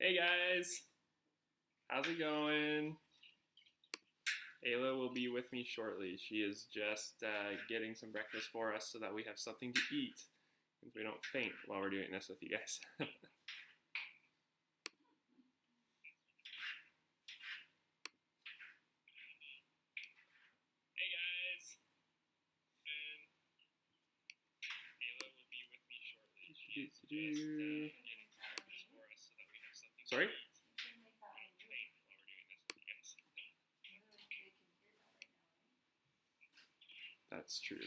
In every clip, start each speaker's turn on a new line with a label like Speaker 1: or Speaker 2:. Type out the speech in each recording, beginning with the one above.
Speaker 1: Hey guys, how's it going? Ayla will be with me shortly. She is just getting some breakfast for us so that we have something to eat and we don't faint while we're doing this with you guys. Hey guys, and Ayla will be with me shortly. She is just getting some breakfast for us so that we have something. Sorry? To eat and we don't faint while we're doing this with you guys. That's true.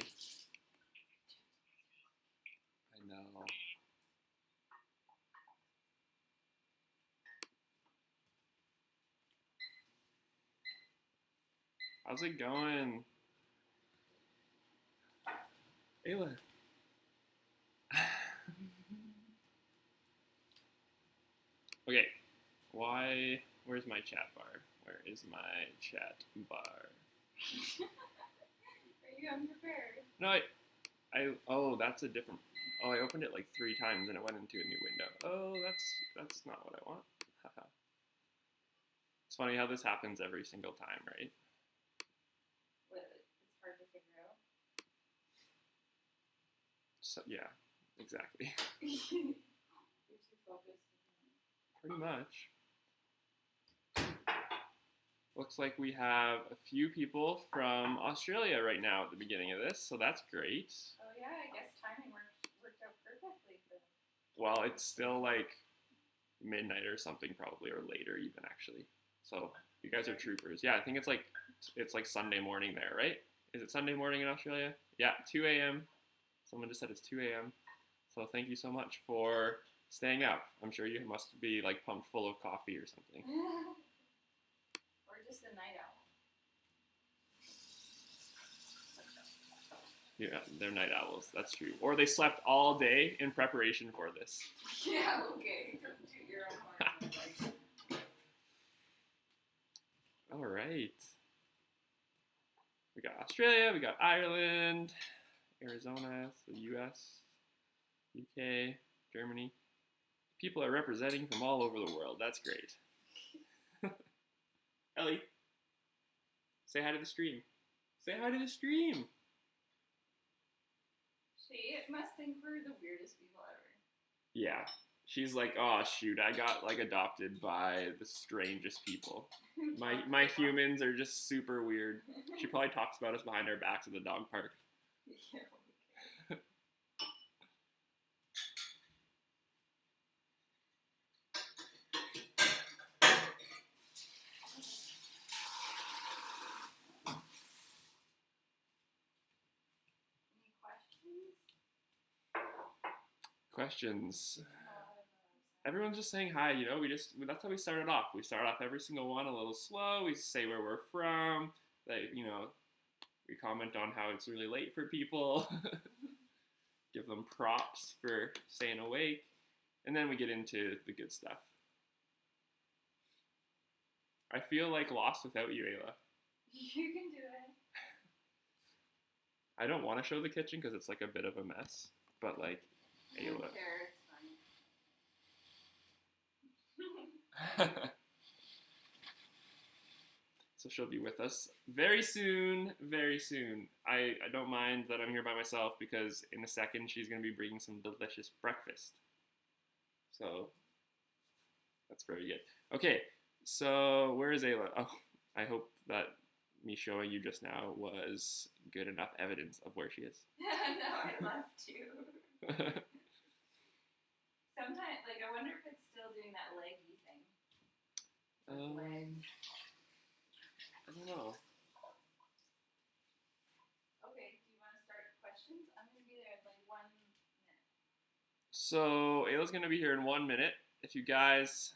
Speaker 1: I know. How's it going? Ayla. Okay. Where's my chat bar? Where is my chat bar?
Speaker 2: Are you unprepared?
Speaker 1: No, that's a different, I opened it like 3 times and it went into a new window. Oh, that's not what I want. Haha. It's funny how this happens every single time, right?
Speaker 2: It's hard to figure out.
Speaker 1: So, yeah, exactly.
Speaker 2: You're too focused.
Speaker 1: Pretty much. Looks like we have a few people from Australia right now at the beginning of this, so that's great.
Speaker 2: Oh yeah, I guess timing worked out perfectly for them.
Speaker 1: Well, it's still like midnight or something probably, or later even actually. So you guys are troopers. Yeah, I think it's like Sunday morning there, right? Is it Sunday morning in Australia? Yeah, 2 a.m. Someone just said it's 2 a.m. So thank you so much for staying up. I'm sure you must be like pumped full of coffee or something.
Speaker 2: Or just a night owl.
Speaker 1: Yeah, they're night owls. That's true. Or they slept all day in preparation for this.
Speaker 2: Yeah, okay. Don't do your own homework.
Speaker 1: All right. We got Australia, we got Ireland, Arizona, the US, UK, Germany. People are representing from all over the world. That's great. Ellie, say hi to the stream. Say hi to the stream.
Speaker 2: She must think we're the weirdest people ever.
Speaker 1: Yeah. She's like, oh shoot, I got like adopted by the strangest people. My humans are just super weird. She probably talks about us behind our backs at the dog park.
Speaker 2: Yeah.
Speaker 1: Questions. Everyone's just saying hi, you know, that's how we started off. We started off every single one a little slow. We say where we're from. We comment on how it's really late for people. Give them props for staying awake. And then we get into the good stuff. I feel like lost without you, Ayla.
Speaker 2: You can do it.
Speaker 1: I don't want to show the kitchen because it's like a bit of a mess. But like,
Speaker 2: I don't
Speaker 1: Ayla.
Speaker 2: care, it's fine.
Speaker 1: So she'll be with us very soon, very soon. I don't mind that I'm here by myself because in a second she's going to be bringing some delicious breakfast. So that's very good. Okay, so where is Ayla? Oh, I hope that me showing you just now was good enough evidence of where she is.
Speaker 2: No, I left you. Sometimes, like, I wonder if it's still doing that leggy thing.
Speaker 1: I don't know.
Speaker 2: Okay, do you want to start questions? I'm going to be there in like 1 minute.
Speaker 1: So Ayla's going to be here in 1 minute. If you guys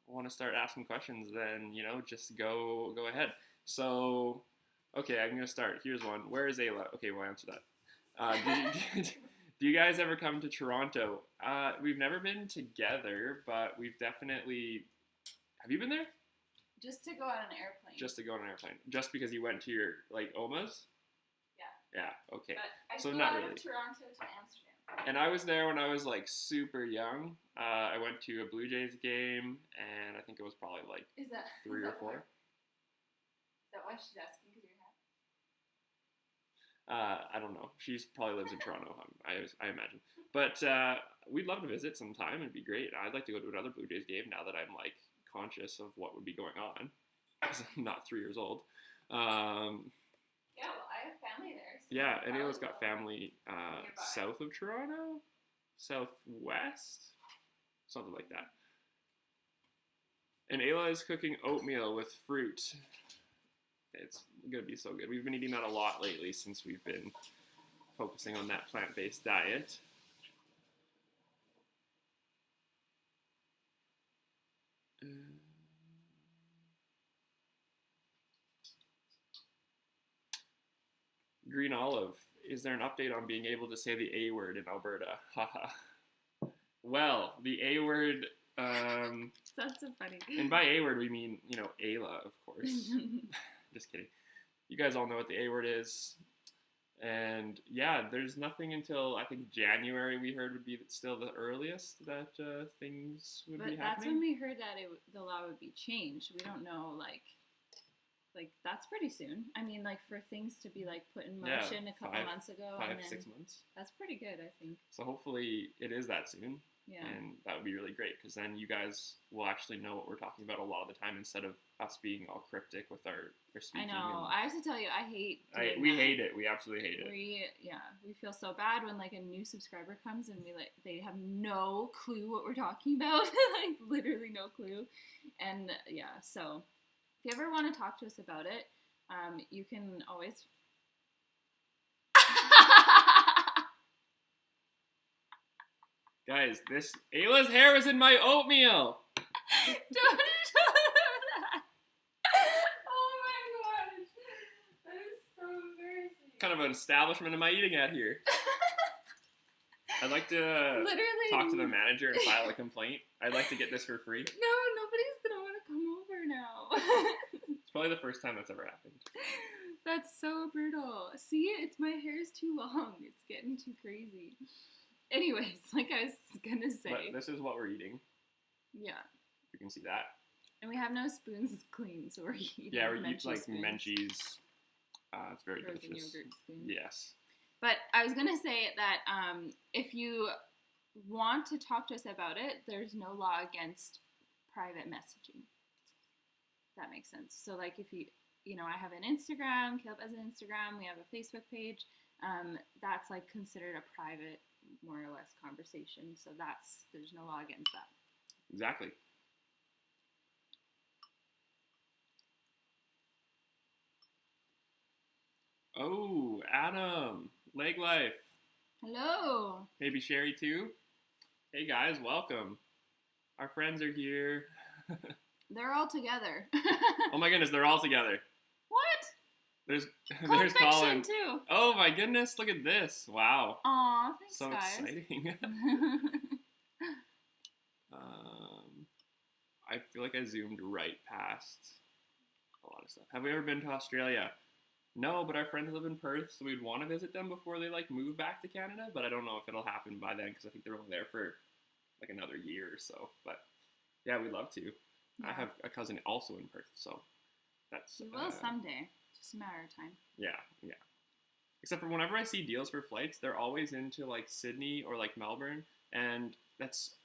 Speaker 1: want to start asking questions, then, just go ahead. So, okay, I'm going to start. Here's one. Where is Ayla? Okay, we'll answer that. Do you guys ever come to Toronto? We've never been together, but we've definitely... Have you been there?
Speaker 2: Just to go on an airplane.
Speaker 1: Just to go on an airplane. Just because you went to your, like, OMAs?
Speaker 2: Yeah.
Speaker 1: Yeah, okay.
Speaker 2: But I
Speaker 1: so
Speaker 2: flew
Speaker 1: not
Speaker 2: out
Speaker 1: really.
Speaker 2: of Toronto to Amsterdam.
Speaker 1: And I was there when I was like super young. I went to a Blue Jays game, and I think it was probably like
Speaker 2: Is that
Speaker 1: 3
Speaker 2: is
Speaker 1: or
Speaker 2: that
Speaker 1: 4.
Speaker 2: why? Is that why she's asking? Because you're
Speaker 1: I don't know. She probably lives in Toronto, I imagine. But we'd love to visit sometime. It'd be great. I'd like to go to another Blue Jays game now that I'm like conscious of what would be going on, because I'm not 3 years old.
Speaker 2: Yeah, well, I have family there. So
Speaker 1: Yeah, and
Speaker 2: probably
Speaker 1: Ayla's got
Speaker 2: will.
Speaker 1: family
Speaker 2: Nearby.
Speaker 1: south of Toronto, southwest, something like that. And Ayla is cooking oatmeal with fruit. It's gonna be so good. We've been eating that a lot lately since we've been focusing on that plant-based diet. Green Olive, is there an update on being able to say the A word in Alberta? Haha. Well, the A word,
Speaker 2: That's so funny.
Speaker 1: and by A word we mean, Ayla, of course. Just kidding. You guys all know what the A word is. And yeah, there's nothing until I think January we heard would be still the earliest that things would be happening.
Speaker 2: But that's when we heard that the law would be changed. We don't know, like that's pretty soon. I mean, like for things to be like put in motion a couple months ago.
Speaker 1: 5,
Speaker 2: and then
Speaker 1: 6 months.
Speaker 2: That's pretty good, I think.
Speaker 1: So hopefully it is that soon.
Speaker 2: Yeah.
Speaker 1: And that would be really great, because then you guys will actually know what we're talking about a lot of the time, instead of us being all cryptic with our speaking.
Speaker 2: I know. I have to tell you, I hate
Speaker 1: we hate it. We absolutely hate it.
Speaker 2: We feel so bad when like a new subscriber comes and they have no clue what we're talking about. Like literally no clue. And yeah, so if you ever want to talk to us about it, you can always
Speaker 1: Guys, this Ayla's hair was in my oatmeal.
Speaker 2: Don't do that. Oh my gosh. That is so embarrassing.
Speaker 1: What kind of an establishment am I eating at here? I'd like to
Speaker 2: literally
Speaker 1: talk to the manager and file a complaint. I'd like to get this for free.
Speaker 2: No, nobody's gonna want to come over now.
Speaker 1: It's probably the first time that's ever happened.
Speaker 2: That's so brutal. See, my hair is too long. It's getting too crazy. Anyways, like I was gonna say.
Speaker 1: But this is what we're eating.
Speaker 2: Yeah.
Speaker 1: You can see that.
Speaker 2: And we have no spoons clean, so we're eating.
Speaker 1: Yeah, we're eating like
Speaker 2: spoons.
Speaker 1: Menchie's. It's very
Speaker 2: Frozen
Speaker 1: delicious.
Speaker 2: yogurt spoon.
Speaker 1: Yes.
Speaker 2: But I was gonna say that if you want to talk to us about it, there's no law against private messaging. That makes sense. So like if I have an Instagram, Caleb has an Instagram, we have a Facebook page. That's like considered a private, more or less, conversation. So there's no law against that.
Speaker 1: Exactly. Oh, Adam, Leg Life.
Speaker 2: Hello.
Speaker 1: Maybe Sherry too. Hey guys, welcome. Our friends are here.
Speaker 2: They're all together.
Speaker 1: Oh my goodness, they're all together.
Speaker 2: What?
Speaker 1: There's
Speaker 2: Colin
Speaker 1: Colin
Speaker 2: too.
Speaker 1: Oh my goodness, look at this. Wow.
Speaker 2: Aw, thanks
Speaker 1: So
Speaker 2: guys.
Speaker 1: exciting. I feel like I zoomed right past a lot of stuff. Have we ever been to Australia? No, but our friends live in Perth, so we'd want to visit them before they move back to Canada, but I don't know if it'll happen by then, because I think they're only there for like another year or so. But yeah, we'd love to. Yeah. I have a cousin also in Perth, so that's...
Speaker 2: We will someday. Just a matter of time.
Speaker 1: Yeah. Except for whenever I see deals for flights, they're always into like Sydney or like Melbourne, and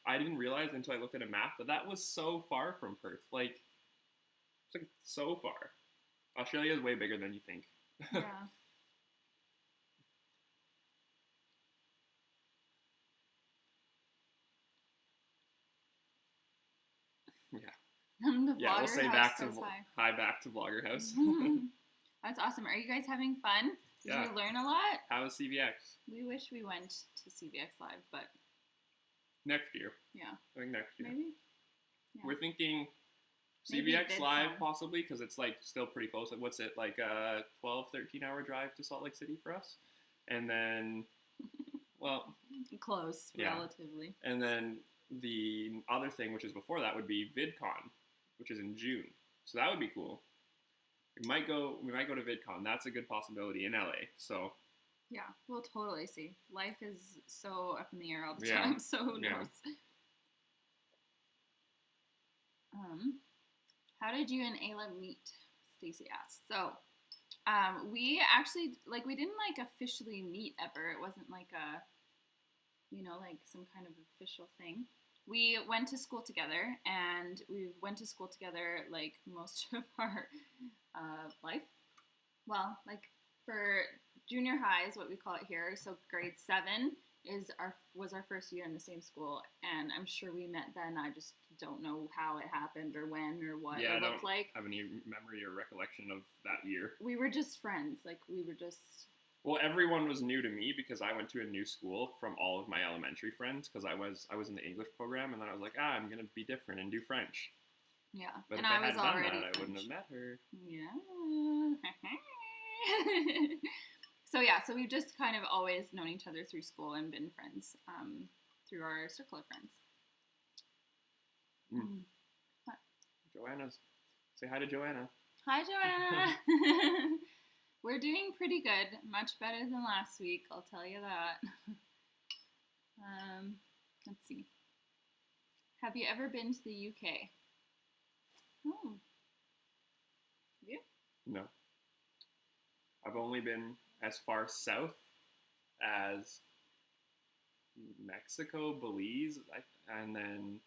Speaker 1: I didn't realize until I looked at a map that was so far from Perth. It's like so far. Australia is way bigger than you think.
Speaker 2: Yeah.
Speaker 1: Yeah, we'll say back to Vlogger House.
Speaker 2: That's awesome. Are you guys having fun? Did you learn a lot?
Speaker 1: How was CVX?
Speaker 2: We wish we went to CVX Live, but
Speaker 1: next year.
Speaker 2: Yeah.
Speaker 1: I think next year.
Speaker 2: Maybe. Yeah.
Speaker 1: We're thinking
Speaker 2: Maybe
Speaker 1: CVX Live possibly, because it's still pretty close. What's it, like a 12, 13-hour drive to Salt Lake City for us? And then, well...
Speaker 2: Close, relatively.
Speaker 1: And then the other thing, which is before that, would be VidCon, which is in June. So that would be cool. We might go to VidCon. That's a good possibility in LA. So
Speaker 2: Yeah, we'll totally see. Life is so up in the air all the
Speaker 1: Yeah.
Speaker 2: time, so who
Speaker 1: Yeah.
Speaker 2: knows? How did you and Ayla meet? Stacy asked. So, we actually we didn't officially meet ever. It wasn't like a like some kind of official thing. We went to school together, and we went to school together like most of our life. Well, like for junior high is what we call it here. So grade 7 was our first year in the same school, and I'm sure we met then. I just don't know how it happened or when or what it looked like.
Speaker 1: I don't have any memory or recollection of that year.
Speaker 2: We were just friends. Like we were just.
Speaker 1: Well, everyone was new to me because I went to a new school from all of my elementary friends because I was in the English program, and then I was like, I'm gonna be different and do French.
Speaker 2: Yeah,
Speaker 1: But
Speaker 2: and
Speaker 1: if
Speaker 2: I
Speaker 1: I
Speaker 2: was
Speaker 1: had done
Speaker 2: already
Speaker 1: that,
Speaker 2: French.
Speaker 1: I wouldn't have met her.
Speaker 2: Yeah. So we've just kind of always known each other through school and been friends through our circle of friends. What?
Speaker 1: Joanna's. Say hi to Joanna.
Speaker 2: Hi, Joanna. We're doing pretty good. Much better than last week, I'll tell you that. Let's see. Have you ever been to the UK? Oh. Have you?
Speaker 1: No. I've only been as far south as Mexico, Belize, and then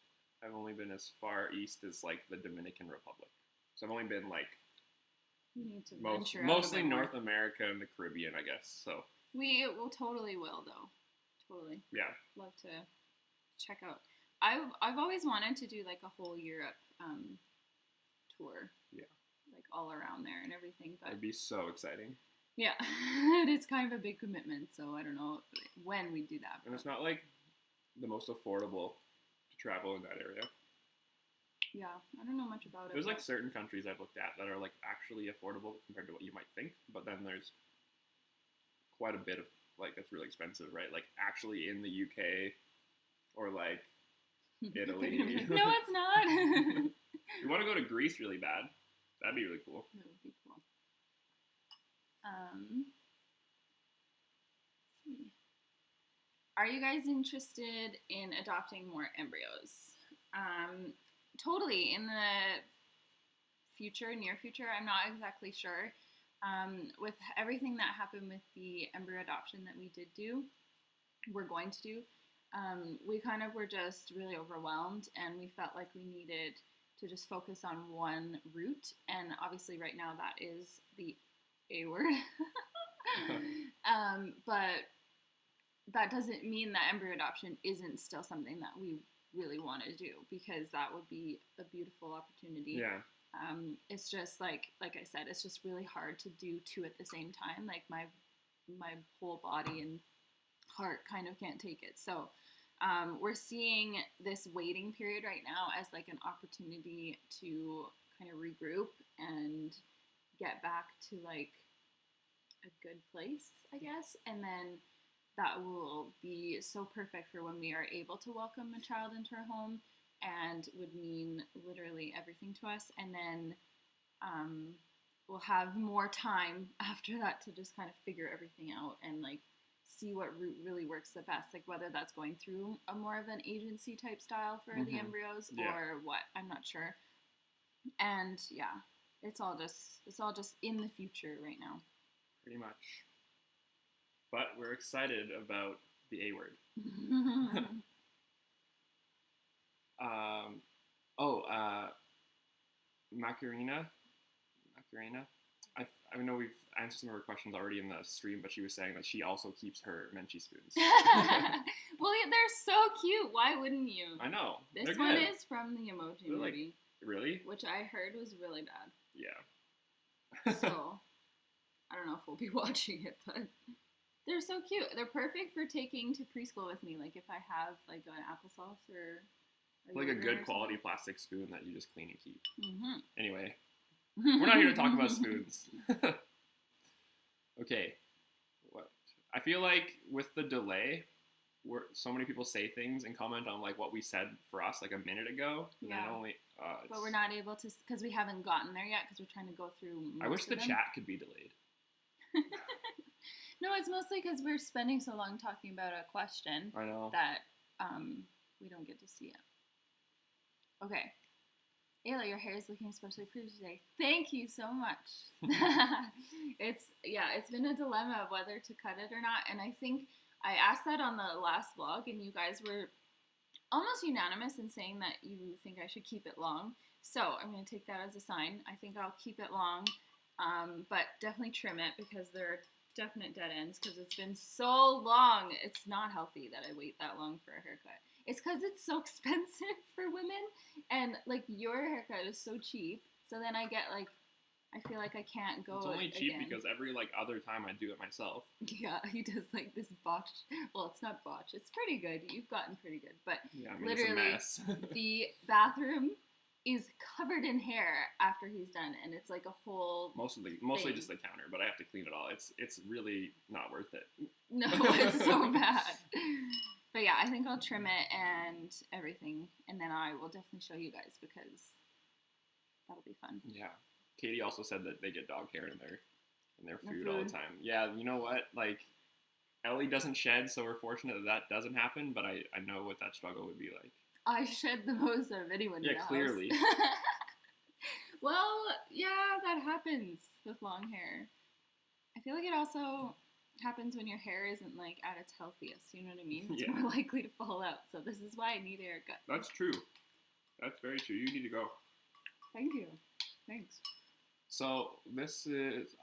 Speaker 1: I've only been as far east as like the Dominican Republic. So I've only been like
Speaker 2: you need to venture
Speaker 1: mostly
Speaker 2: out a bit more.
Speaker 1: North America and the Caribbean, I guess. So
Speaker 2: we will totally will though. Totally.
Speaker 1: Yeah.
Speaker 2: Love to check out. I've always wanted to do like a whole Europe tour.
Speaker 1: Yeah.
Speaker 2: Like all around there and everything. But
Speaker 1: it'd be so exciting.
Speaker 2: Yeah, it is kind of a big commitment, so I don't know when we do that.
Speaker 1: And it's not like the most affordable to travel in that area.
Speaker 2: Yeah, I don't know much about it.
Speaker 1: There's like certain countries I've looked at that are like actually affordable compared to what you might think, but then there's quite a bit of like that's really expensive, right? Like actually in the UK or like Italy.
Speaker 2: Like, no, it's not.
Speaker 1: You want to go to Greece really bad? That'd be really cool.
Speaker 2: That would be cool. Are you guys interested in adopting more embryos? Totally. In the near future, I'm not exactly sure. With everything that happened with the embryo adoption that we did do, we're going to do, we kind of were just really overwhelmed, and we felt like we needed to just focus on one route. And obviously right now that is the A word. But that doesn't mean that embryo adoption isn't still something that we really want to do, because that would be a beautiful opportunity.
Speaker 1: Yeah.
Speaker 2: It's just like I said, it's just really hard to do two at the same time. Like my whole body and heart kind of can't take it. So we're seeing this waiting period right now as like an opportunity to kind of regroup and get back to like a good place, I guess. And then that will be so perfect for when we are able to welcome a child into our home, and would mean literally everything to us. And then we'll have more time after that to just kind of figure everything out and like see what route really works the best, like whether that's going through a more of an agency type style for the embryos or what, I'm not sure. And yeah, it's all just in the future right now.
Speaker 1: Pretty much. But we're excited about the A word. Macarena. I know we've answered some of her questions already in the stream, but she was saying that she also keeps her Menchie spoons.
Speaker 2: Well, they're so cute. Why wouldn't you?
Speaker 1: I know.
Speaker 2: This one is from the Emoji Movie.
Speaker 1: Really?
Speaker 2: Which I heard was really bad.
Speaker 1: Yeah.
Speaker 2: So, I don't know if we'll be watching it, but they're so cute. They're perfect for taking to preschool with me. Like if I have like an applesauce or
Speaker 1: like a good quality plastic spoon that you just clean and keep.
Speaker 2: Mm-hmm.
Speaker 1: Anyway, we're not here to talk about spoons. Okay. What? I feel like with the delay, so many people say things and comment on like what we said for us like a minute ago. And
Speaker 2: yeah.
Speaker 1: then only,
Speaker 2: but we're not able to, because we haven't gotten there yet, because we're trying to go through.
Speaker 1: I wish the chat could be delayed.
Speaker 2: No, it's mostly because we're spending so long talking about a question
Speaker 1: I know.
Speaker 2: that we don't get to see it. Okay. Ayla, your hair is looking especially pretty today. Thank you so much. It's been a dilemma of whether to cut it or not. And I think I asked that on the last vlog, and you guys were almost unanimous in saying that you think I should keep it long. So I'm going to take that as a sign. I think I'll keep it long, but definitely trim it because there are definite dead ends because it's been so long. It's not healthy that I wait that long for a haircut. It's because it's so expensive for women, and like your haircut is so cheap. So then I get like, I feel like I can't go.
Speaker 1: It's only cheap
Speaker 2: again.
Speaker 1: because every like other time I do it myself.
Speaker 2: Yeah, he does like this botch. Well, it's not botch. It's pretty good. You've gotten pretty good, but
Speaker 1: Yeah, I mean,
Speaker 2: literally
Speaker 1: it's a mess.
Speaker 2: the bathroom is covered in hair after he's done, and it's like a whole
Speaker 1: mostly
Speaker 2: thing.
Speaker 1: just the counter, but I have to clean it all. It's really not worth it.
Speaker 2: No, it's so bad. But yeah, I think I'll trim it and everything, and then I will definitely show you guys because that'll be fun.
Speaker 1: Yeah. Katie also said that they get dog hair in their food all the time. Yeah, you know what? Like, Ellie doesn't shed, so we're fortunate that doesn't happen, but I know what that struggle would be like.
Speaker 2: I shed the most of anyone in the
Speaker 1: clearly.
Speaker 2: house. Well, yeah, that happens with long hair. I feel like it also happens when your hair isn't like at its healthiest, you know what I mean? It's more likely to fall out, so this is why I need a haircut.
Speaker 1: That's true. That's very true. You need to go.
Speaker 2: Thank you. Thanks.
Speaker 1: So this is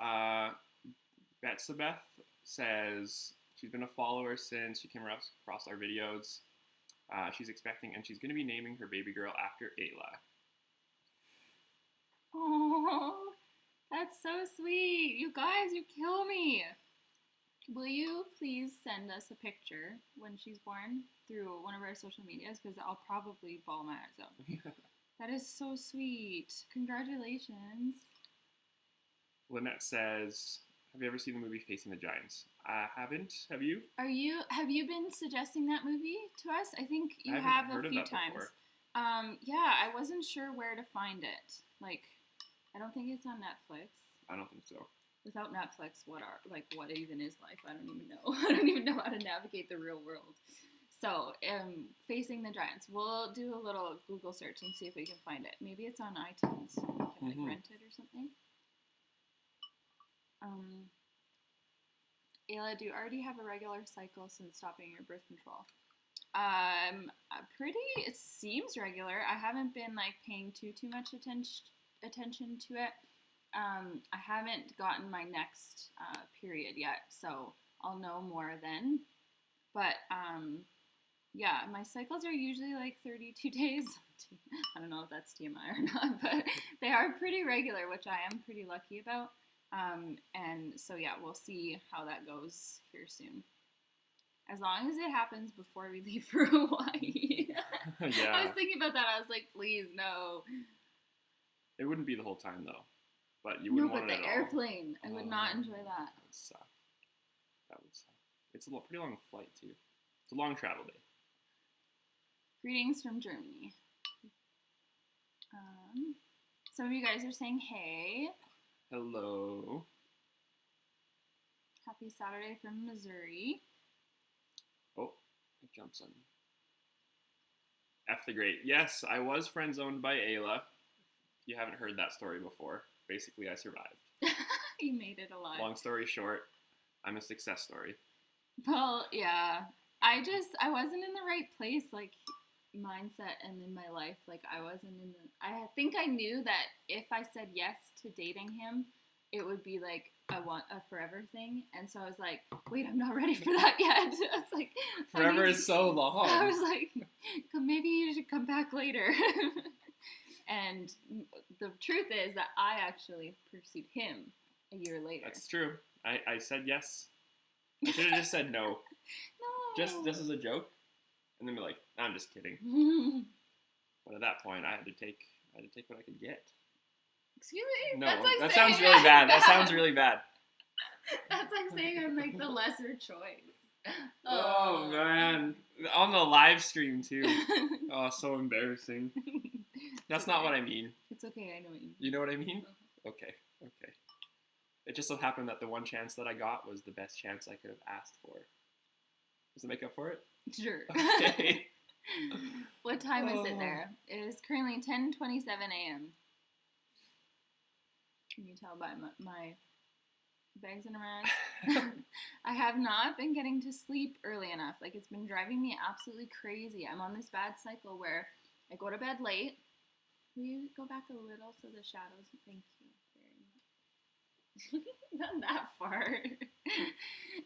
Speaker 1: Betsabeth says she's been a follower since she came across our videos. She's expecting, and she's going to be naming her baby girl after Ayla.
Speaker 2: Oh, that's so sweet. You guys, you kill me. Will you please send us a picture when she's born through one of our social medias? Because I'll probably bawl my eyes out. That is so sweet. Congratulations.
Speaker 1: Lynette says, have you ever seen the movie Facing the Giants? I haven't. Have you?
Speaker 2: Have you been suggesting that movie to us? I think you have a few times. Yeah, I wasn't sure where to find it. Like, I don't think it's on Netflix.
Speaker 1: I don't think so.
Speaker 2: Without Netflix, what even is life? I don't even know. I don't even know how to navigate the real world. So, Facing the Giants. We'll do a little Google search and see if we can find it. Maybe it's on iTunes. We can rent it or something. Ayla, do you already have a regular cycle since stopping your birth control? It seems regular. I haven't been like paying too much attention to it. I haven't gotten my next period yet, so I'll know more then. But yeah, my cycles are usually like 32 days. I don't know if that's TMI or not, but they are pretty regular, which I am pretty lucky about. And so yeah, we'll see how that goes here soon. As long as it happens before we leave for Hawaii.
Speaker 1: Yeah.
Speaker 2: I was thinking about that. I was like, please, no.
Speaker 1: It wouldn't be the whole time though. But you wouldn't want it at all.
Speaker 2: No, but the airplane. I would not enjoy that.
Speaker 1: That would suck. That would suck. It's a pretty long flight too. It's a long travel day.
Speaker 2: Greetings from Germany. Some of you guys are saying hey.
Speaker 1: Hello.
Speaker 2: Happy Saturday from Missouri.
Speaker 1: Oh, it jumps on me. F the Great. Yes, I was friend zoned by Ayla. If you haven't heard that story before, basically I survived.
Speaker 2: You made it alive.
Speaker 1: Long story short, I'm a success story.
Speaker 2: Well, yeah. I wasn't in the right place, like, mindset and in my life. Like, I think I knew that if I said yes to dating him, it would be like a forever thing. And so I was like, wait, I'm not ready for that yet. I was like,
Speaker 1: forever is so long.
Speaker 2: I was like, maybe you should come back later. And the truth is that I actually pursued him a year later.
Speaker 1: That's true. I said yes. I should have just said no.
Speaker 2: No.
Speaker 1: Just this is a joke. And then be like, I'm just kidding. But at that point, I had to take what I could get.
Speaker 2: Excuse me?
Speaker 1: No,
Speaker 2: that's like
Speaker 1: that sounds really bad. That sounds really bad.
Speaker 2: That's like saying I'm like the lesser choice.
Speaker 1: Oh man, on the live stream too. Oh, so embarrassing. That's not what I mean.
Speaker 2: It's okay. I know what you mean.
Speaker 1: You know what I mean? Okay. it just so happened that the one chance that I got was the best chance I could have asked for. Does it make up for it?
Speaker 2: Sure.
Speaker 1: Okay.
Speaker 2: What time is it there? It is currently 10:27 a.m. Can you tell by my bags in a rag? I have not been getting to sleep early enough. Like, it's been driving me absolutely crazy. I'm on this bad cycle where I go to bed late. Will you go back a little so the shadows? Thank you very much. Not that far.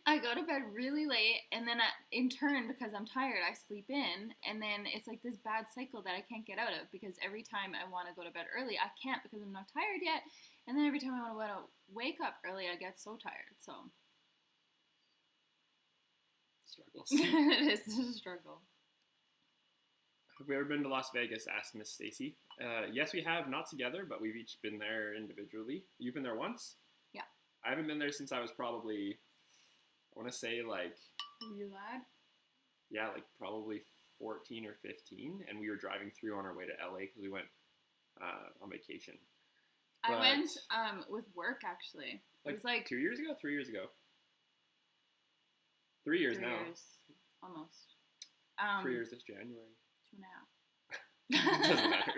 Speaker 2: I go to bed really late, and then in turn, because I'm tired, I sleep in, and then it's like this bad cycle that I can't get out of, because every time I want to go to bed early, I can't because I'm not tired yet, and then every time I want to wake up early, I get so tired. So
Speaker 1: Struggles.
Speaker 2: it is a struggle.
Speaker 1: Have we ever been to Las Vegas? Asked Miss Stacy. Yes, we have. Not together, but we've each been there individually. You've been there once?
Speaker 2: Yeah.
Speaker 1: I haven't been there since I was probably, I want to say like...
Speaker 2: Were you lad?
Speaker 1: Yeah, like probably 14 or 15. And we were driving through on our way to LA because we went on vacation.
Speaker 2: I went with work, actually. It was like
Speaker 1: 2 years ago? 3 years ago? 3 years
Speaker 2: 3
Speaker 1: now.
Speaker 2: years, almost.
Speaker 1: 3 years this January.
Speaker 2: 2.5.
Speaker 1: Doesn't matter.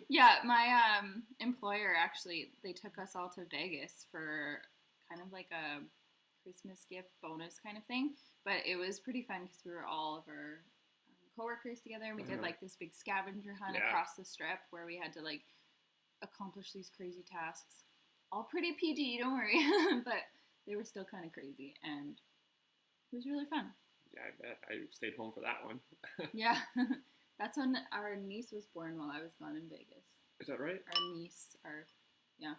Speaker 2: Yeah, my employer, actually, they took us all to Vegas for kind of like a Christmas gift bonus kind of thing. But it was pretty fun because we were all of our coworkers together, and we did like this big scavenger hunt across the strip where we had to like accomplish these crazy tasks. All pretty PG, don't worry, but they were still kind of crazy, and it was really fun.
Speaker 1: Yeah, I bet. I stayed home for that one.
Speaker 2: Yeah. That's when our niece was born while I was gone in Vegas.
Speaker 1: Is that right?
Speaker 2: Our niece, yeah.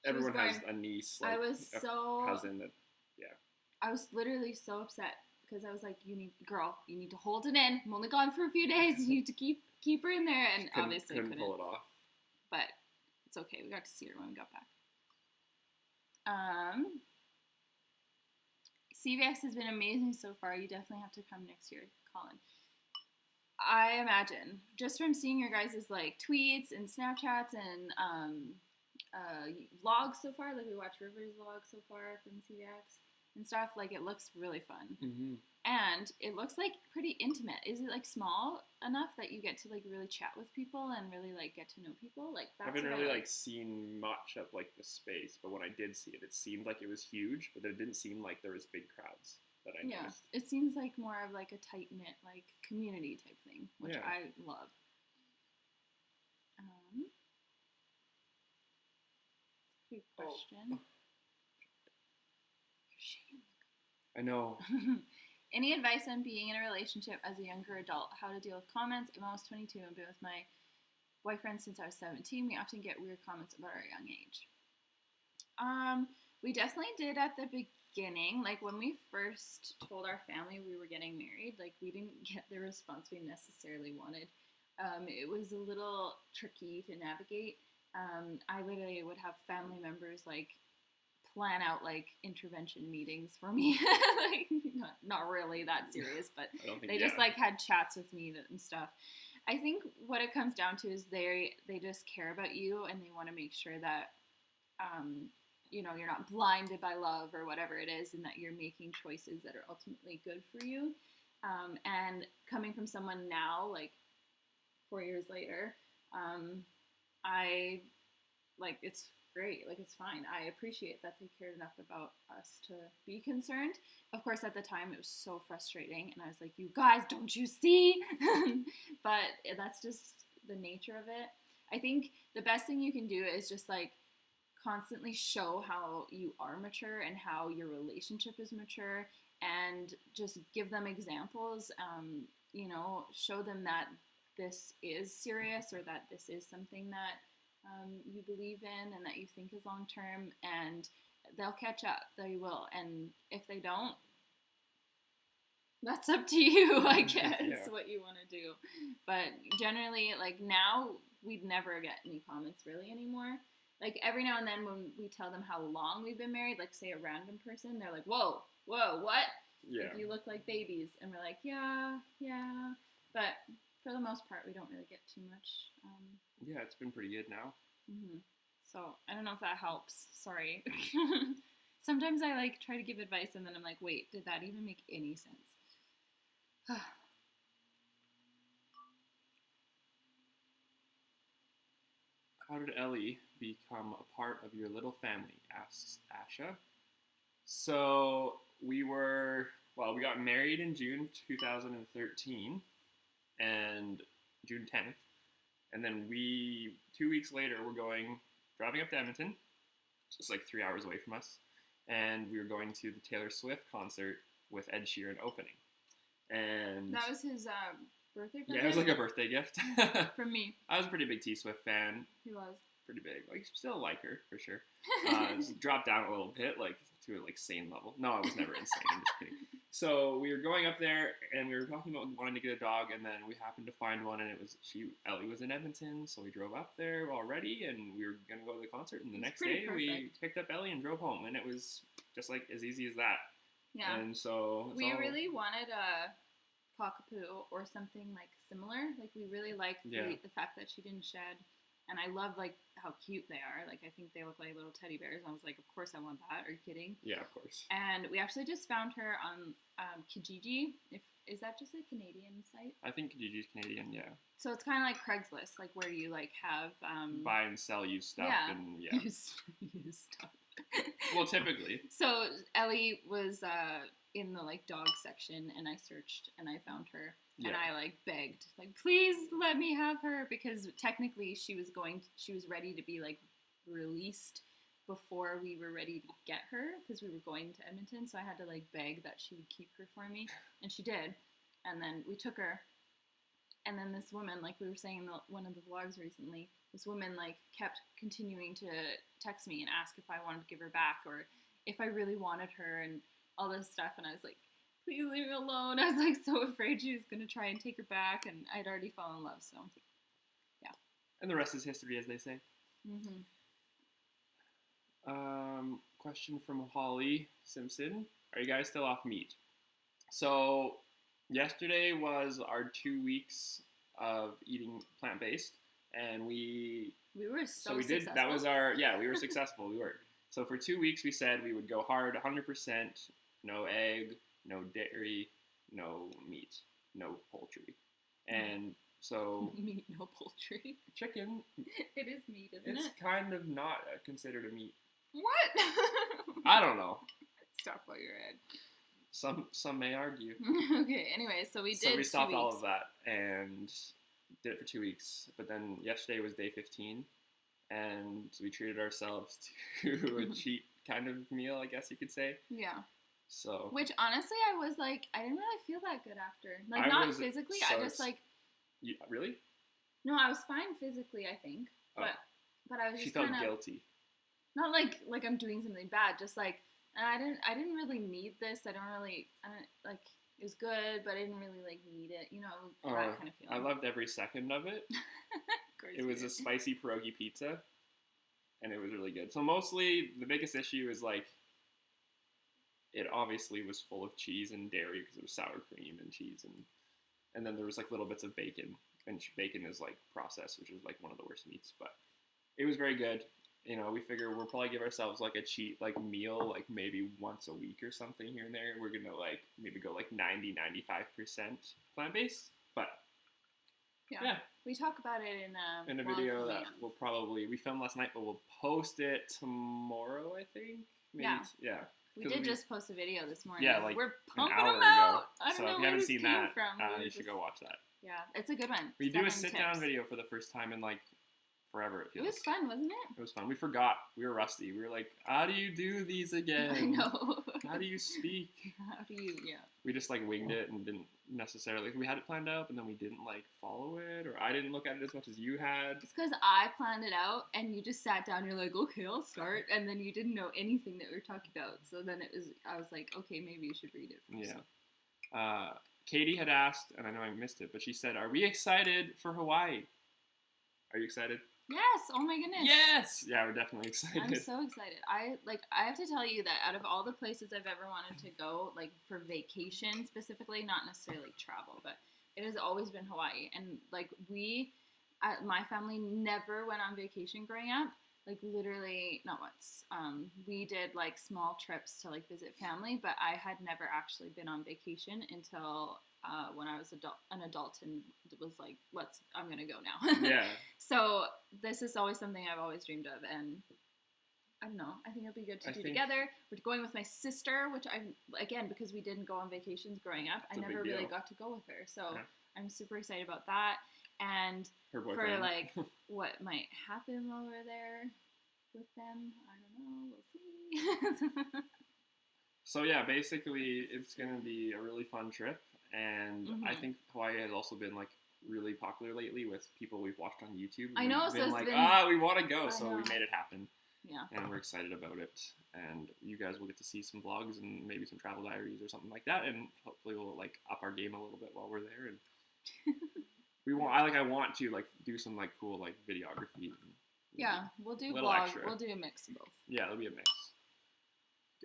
Speaker 1: Everyone has a niece, like
Speaker 2: I was
Speaker 1: a cousin that, yeah.
Speaker 2: I was literally so upset because I was like, you need to hold it in. I'm only gone for a few days. You need to keep her in there, and obviously couldn't
Speaker 1: pull it off.
Speaker 2: But it's okay. We got to see her when we got back. CVX has been amazing so far. You definitely have to come next year, Colin. I imagine, just from seeing your guys' like tweets and Snapchats and vlogs so far, like we watched River's vlog so far from CVX and stuff, like it looks really fun.
Speaker 1: Mm-hmm.
Speaker 2: And it looks like pretty intimate. Is it like small enough that you get to like really chat with people and really like get to know people? Like that's
Speaker 1: I haven't really like seen much of like the space, but when I did see it, it seemed like it was huge, but it didn't seem like there was big crowds that I noticed.
Speaker 2: It seems like more of like a tight knit like community type thing, which I love. Good question.
Speaker 1: I know.
Speaker 2: Any advice on being in a relationship as a younger adult? How to deal with comments? I'm almost 22 and been with my boyfriend since I was 17. We often get weird comments about our young age. We definitely did at the beginning. Like when we first told our family we were getting married, like we didn't get the response we necessarily wanted. It was a little tricky to navigate. I literally would have family members like plan out like intervention meetings for me. Like not really that serious, but they just like had chats with me and stuff. I think what it comes down to is they just care about you and they want to make sure that you're not blinded by love or whatever it is, and that you're making choices that are ultimately good for you. And coming from someone now, like 4 years later, I like it's great. Like, it's fine. I appreciate that they cared enough about us to be concerned. Of course, at the time, it was so frustrating. And I was like, you guys, don't you see? But that's just the nature of it. I think the best thing you can do is just, like, constantly show how you are mature and how your relationship is mature. And just give them examples, show them that this is serious or that this is something that you believe in and that you think is long term, and they'll catch up. They will. And if they don't, that's up to you, I guess, what you want to do. But generally, like now, we'd never get any comments really anymore. Like every now and then when we tell them how long we've been married, like say a random person, they're like, whoa, what?
Speaker 1: Yeah.
Speaker 2: Like, you look like babies. And we're like, yeah. But for the most part, we don't really get too much.
Speaker 1: Yeah, it's been pretty good now.
Speaker 2: Mm-hmm. So I don't know if that helps. Sorry. Sometimes I like try to give advice and then I'm like, wait, did that even make any sense?
Speaker 1: How did Ellie become a part of your little family? Asks Asha. So we got married in June 2013 and June 10th. And then 2 weeks later, driving up to Edmonton, just like 3 hours away from us. And we were going to the Taylor Swift concert with Ed Sheeran opening. And
Speaker 2: that was his birthday present?
Speaker 1: Yeah, it was like a birthday gift.
Speaker 2: From me.
Speaker 1: I was a pretty big T Swift fan.
Speaker 2: He was.
Speaker 1: Pretty big. Like, still like her, for sure. Dropped down a little bit, like, to a, like, sane level. No, I was never insane. I'm just kidding. So, we were going up there, and we were talking about wanting to get a dog, and then we happened to find one, and Ellie was in Edmonton, so we drove up there already, and we were going to go to the concert, and the next day, we picked up Ellie and drove home, and it was just, like, as easy as that.
Speaker 2: Yeah.
Speaker 1: And so...
Speaker 2: We really wanted a cockapoo or something, like, similar. Like, we really liked the fact that she didn't shed. And I love, like, how cute they are. Like, I think they look like little teddy bears. And I was like, of course I want that. Are you kidding?
Speaker 1: Yeah, of course.
Speaker 2: And we actually just found her on Kijiji. Is that just a Canadian site?
Speaker 1: I think Kijiji's Canadian, yeah.
Speaker 2: So it's kind of like Craigslist, like where you, like, have...
Speaker 1: buy and sell used stuff.
Speaker 2: Yeah,
Speaker 1: and, yeah.
Speaker 2: Used stuff.
Speaker 1: Well, typically.
Speaker 2: So Ellie was in the, like, dog section, and I searched, and I found her. Yeah. And I, like, begged, like, please let me have her, because technically she was ready to be, like, released before we were ready to get her, because we were going to Edmonton, so I had to, like, beg that she would keep her for me, and she did, and then we took her, and then this woman, like we were saying in one of the vlogs recently, this woman, like, kept continuing to text me and ask if I wanted to give her back, or if I really wanted her, and all this stuff, and I was like, please leave me alone. I was, like, so afraid she was going to try and take her back, and I'd already fallen in love, so, yeah.
Speaker 1: And the rest is history, as they say.
Speaker 2: Mm-hmm.
Speaker 1: Question from Holly Simpson. Are you guys still off meat? So, yesterday was our 2 weeks of eating plant-based, and we
Speaker 2: were so
Speaker 1: we
Speaker 2: successful.
Speaker 1: did, that was we were successful, we were. So for 2 weeks we said we would go hard, 100%, no egg, no dairy, no meat, no poultry. And so...
Speaker 2: Meat, no poultry.
Speaker 1: Chicken...
Speaker 2: It is meat, isn't it?
Speaker 1: It's kind of not considered a meat.
Speaker 2: What?
Speaker 1: I don't know.
Speaker 2: Stop while you're head.
Speaker 1: Some may argue.
Speaker 2: Okay, anyway, so we
Speaker 1: stopped all of that and did it for 2 weeks. But then yesterday was day 15, and we treated ourselves to a cheat kind of meal, I guess you could say.
Speaker 2: Yeah.
Speaker 1: So.
Speaker 2: Which, honestly, I was like, I didn't really feel that good after. Like, not physically, I just, like...
Speaker 1: Yeah, really?
Speaker 2: No, I was fine physically, I think. But I was just kind of...
Speaker 1: She felt guilty.
Speaker 2: Not like I'm doing something bad, just like, I didn't really need this. I don't like, it was good, but I didn't really, like, need it, you know, that kind of feeling.
Speaker 1: I loved every second of it. It was a spicy pierogi pizza, and it was really good. So mostly, the biggest issue is, like, it obviously was full of cheese and dairy because it was sour cream and cheese, and then there was, like, little bits of bacon, and bacon is, like, processed, which is, like, one of the worst meats, but it was very good. You know, we figure we'll probably give ourselves, like, a cheat, like, meal, like, maybe once a week or something here and there. We're gonna, like, maybe go, like, 90-95% plant-based, but yeah.
Speaker 2: We talk about it in
Speaker 1: a video that we filmed last night, but we'll post it tomorrow, I think. Maybe yeah.
Speaker 2: We did just post a video this morning.
Speaker 1: Yeah, like,
Speaker 2: we're pumping
Speaker 1: an hour
Speaker 2: them out.
Speaker 1: ago.
Speaker 2: I don't know
Speaker 1: if you
Speaker 2: where
Speaker 1: haven't
Speaker 2: this
Speaker 1: seen
Speaker 2: came
Speaker 1: that,
Speaker 2: from.
Speaker 1: you should go watch that.
Speaker 2: Yeah, it's a good one.
Speaker 1: We do a sit-down video for the first time in, like, forever.
Speaker 2: It was fun, wasn't it?
Speaker 1: It was fun. We forgot. We were rusty. We were like, how do you do these again?
Speaker 2: I know.
Speaker 1: How do you speak?
Speaker 2: How do you, yeah.
Speaker 1: We just, like, winged it and didn't necessarily, we had it planned out, and then we didn't, like, follow it, or I didn't look at it as much as you had.
Speaker 2: It's because I planned it out, and you just sat down, you're like, okay, I'll start, and then you didn't know anything that we were talking about, so then I was like, okay, maybe you should read it first.
Speaker 1: Yeah. Katie had asked, and I know I missed it, but she said, are we excited for Hawaii? Are you excited?
Speaker 2: Yes! Oh my goodness!
Speaker 1: Yes! Yeah, we're definitely excited.
Speaker 2: I'm so excited. I have to tell you that out of all the places I've ever wanted to go, like, for vacation specifically, not necessarily travel, but it has always been Hawaii. And, like, my family never went on vacation growing up, like literally not once. We did like small trips to like visit family, but I had never actually been on vacation until when I was an adult and was like, I'm gonna go now.
Speaker 1: Yeah.
Speaker 2: So this is always something I've always dreamed of, and I don't know. I think it'll be good to do together. We're going with my sister, which again, because we didn't go on vacations growing up, I never really got to go with her. So I'm super excited about that. And for like what might happen while we're there with them, I don't know. We'll see.
Speaker 1: So yeah, basically it's gonna be a really fun trip, and I think Hawaii has also been like really popular lately with people we've watched on YouTube.
Speaker 2: I know.
Speaker 1: Been
Speaker 2: so
Speaker 1: like, we want to go, so we made it happen.
Speaker 2: Yeah.
Speaker 1: And we're excited about it, and you guys will get to see some vlogs and maybe some travel diaries or something like that, and hopefully we'll like up our game a little bit while we're there. And I want to like do some like cool like videography.
Speaker 2: Yeah, we'll do vlog. Extra. We'll do a mix of both.
Speaker 1: Yeah, it'll be a mix.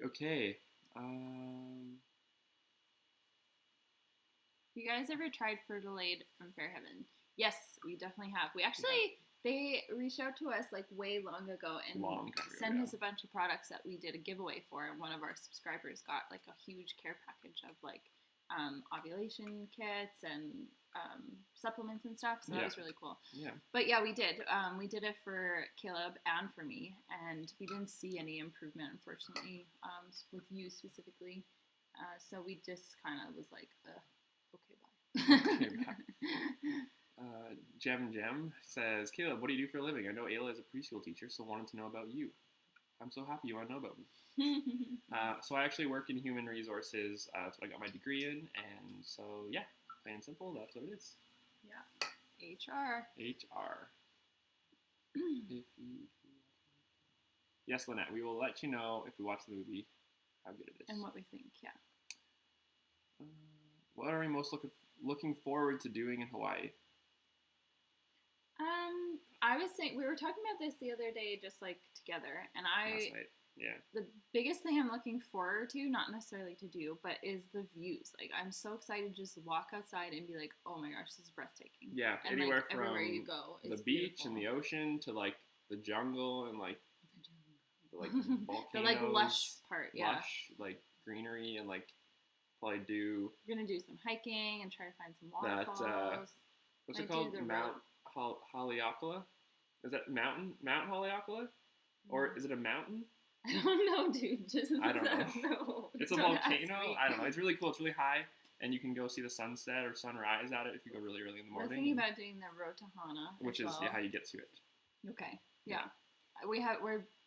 Speaker 1: Okay.
Speaker 2: You guys ever tried Fertility from Fairhaven? Yes, we definitely have. We actually, they reached out to us like way long ago and sent us a bunch of products that we did a giveaway for. And one of our subscribers got like a huge care package of like ovulation kits and supplements and stuff. So that was really cool. Yeah. But yeah, we did. We did it for Caleb and for me, and we didn't see any improvement, unfortunately, with you specifically. So we just kind of was like, okay, bye.
Speaker 1: Okay, bye. Jem says, Caleb, what do you do for a living? I know Ayla is a preschool teacher, so wanted to know about you. I'm so happy you want to know about me. So I actually work in human resources. That's what I got my degree in, and so yeah, plain and simple, that's what it is.
Speaker 2: Yeah, HR.
Speaker 1: Yes, Lynette, we will let you know if we watch the movie how good it is.
Speaker 2: And what we think, yeah.
Speaker 1: What are we most looking forward to doing in Hawaii?
Speaker 2: I was saying, we were talking about this the other day, just like together, and
Speaker 1: last night. Yeah.
Speaker 2: The biggest thing I'm looking forward to, not necessarily to do, but is the views. Like, I'm so excited to just walk outside and be like, oh my gosh, this is breathtaking.
Speaker 1: Yeah,
Speaker 2: and
Speaker 1: anywhere
Speaker 2: like,
Speaker 1: from
Speaker 2: everywhere you go,
Speaker 1: the beach and the ocean to like the jungle and like volcanoes,
Speaker 2: the like lush part,
Speaker 1: lush like greenery, and like probably do.
Speaker 2: We're gonna do some hiking and try to find some waterfalls.
Speaker 1: What's it called? Mount Haleakala? Is that Mount Haleakala? Or is it a mountain?
Speaker 2: I don't know, dude.
Speaker 1: I don't know. It's a volcano. I don't know. It's really cool. It's really high, and you can go see the sunset or sunrise at it if you go really early in the morning.
Speaker 2: We're thinking about doing the road to Hana,
Speaker 1: which is how you get to it.
Speaker 2: Okay. Yeah. We've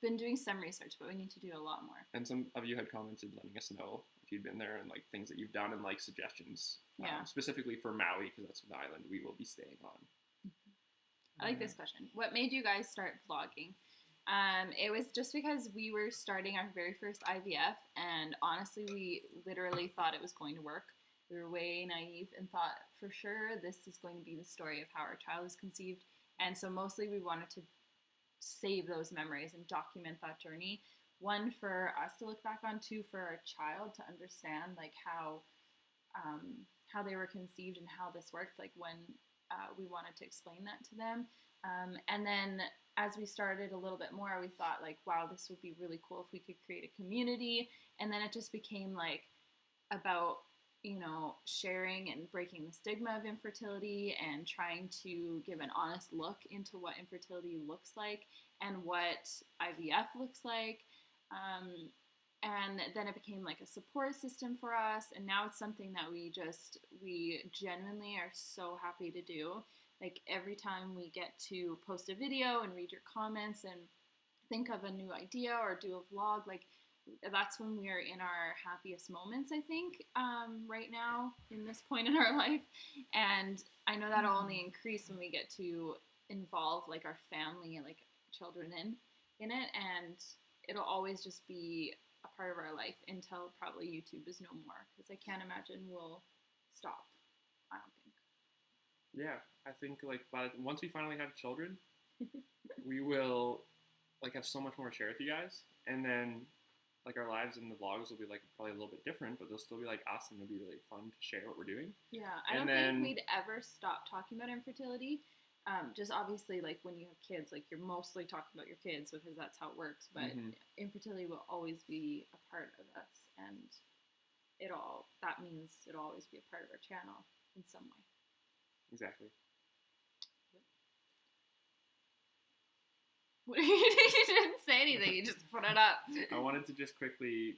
Speaker 2: been doing some research, but we need to do a lot more.
Speaker 1: And some of you had commented letting us know if you'd been there and like things that you've done and like suggestions. Specifically for Maui, because that's the island we will be staying on.
Speaker 2: I like this question. What made you guys start vlogging? It was just because we were starting our very first IVF, and honestly, we literally thought it was going to work. We were way naive and thought for sure this is going to be the story of how our child is conceived. And so mostly we wanted to save those memories and document that journey. One, for us to look back on, two, for our child to understand like how they were conceived and how this worked, like when we wanted to explain that to them. And then as we started a little bit more, we thought like, wow, this would be really cool if we could create a community. And then it just became like about, sharing and breaking the stigma of infertility and trying to give an honest look into what infertility looks like and what IVF looks like. And then it became like a support system for us. And now it's something that we genuinely are so happy to do. Like every time we get to post a video and read your comments and think of a new idea or do a vlog, like that's when we are in our happiest moments, I think, right now in this point in our life. And I know that'll only increase when we get to involve like our family and like children in it. And it'll always just be a part of our life until probably YouTube is no more, because I can't imagine we'll stop. I don't think.
Speaker 1: Yeah, I think like once we finally have children, we will like have so much more to share with you guys, and then like our lives and the vlogs will be like probably a little bit different, but they'll still be like us, and it'll be really fun to share what we're doing.
Speaker 2: Yeah, I don't think we'd ever stop talking about infertility. Just obviously, like when you have kids, like you're mostly talking about your kids because that's how it works. But infertility will always be a part of us, and that means it'll always be a part of our channel in some way.
Speaker 1: Exactly.
Speaker 2: You didn't say anything. You just put it up.
Speaker 1: I wanted to just quickly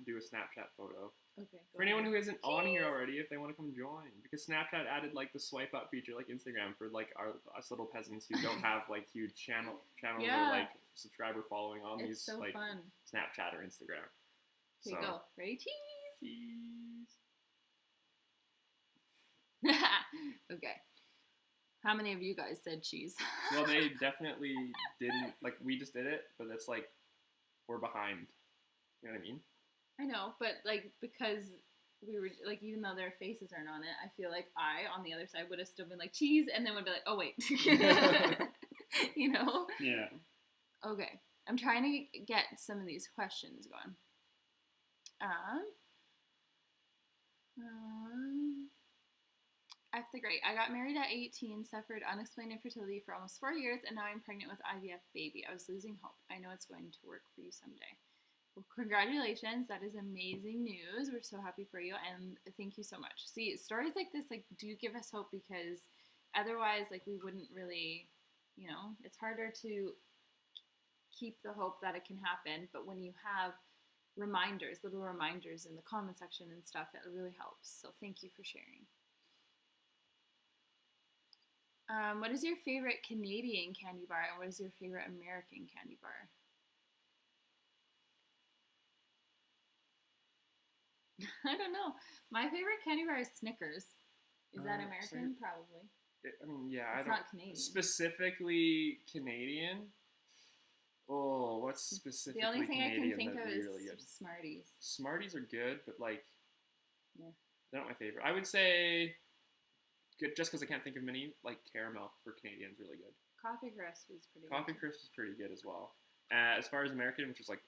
Speaker 1: do a Snapchat photo.
Speaker 2: Okay.
Speaker 1: For anyone who isn't on here already, if they want to come join, because Snapchat added like the swipe up feature like Instagram for like us little peasants who don't have like huge channels or like subscriber following on these
Speaker 2: so
Speaker 1: like
Speaker 2: fun.
Speaker 1: Snapchat or Instagram.
Speaker 2: Here you go. Ready? Cheese. Okay. How many of you guys said cheese?
Speaker 1: Well, they definitely didn't. Like, we just did it, but it's like, we're behind. You know what I mean?
Speaker 2: I know, but like, because we were, like, even though their faces aren't on it, I feel like I, on the other side, would have still been like, cheese, and then would be like, oh, wait. You know?
Speaker 1: Yeah.
Speaker 2: Okay. I'm trying to get some of these questions going. F the Great. I got married at 18, suffered unexplained infertility for almost 4 years, and now I'm pregnant with IVF baby. I was losing hope. I know it's going to work for you someday. Well, congratulations. That is amazing news. We're so happy for you, and thank you so much. See, stories like this, like, do give us hope, because otherwise, like, we wouldn't really, you know, it's harder to keep the hope that it can happen, but when you have reminders, little reminders in the comment section and stuff, it really helps. So thank you for sharing. What is your favorite Canadian candy bar, and what is your favorite American candy bar? I don't know. My favorite candy bar is Snickers. Is that American? Probably.
Speaker 1: I mean, yeah.
Speaker 2: It's not Canadian.
Speaker 1: Specifically Canadian? Oh, what's specifically Canadian?
Speaker 2: The only thing I can think of is
Speaker 1: really good?
Speaker 2: Smarties.
Speaker 1: Smarties are good, but like,
Speaker 2: yeah,
Speaker 1: they're not my favorite. I would say, good, just because I can't think of many, like caramel for Canadians, really good.
Speaker 2: Coffee Crisp is pretty good.
Speaker 1: Coffee Crisp is pretty good as well. As far as American, which is like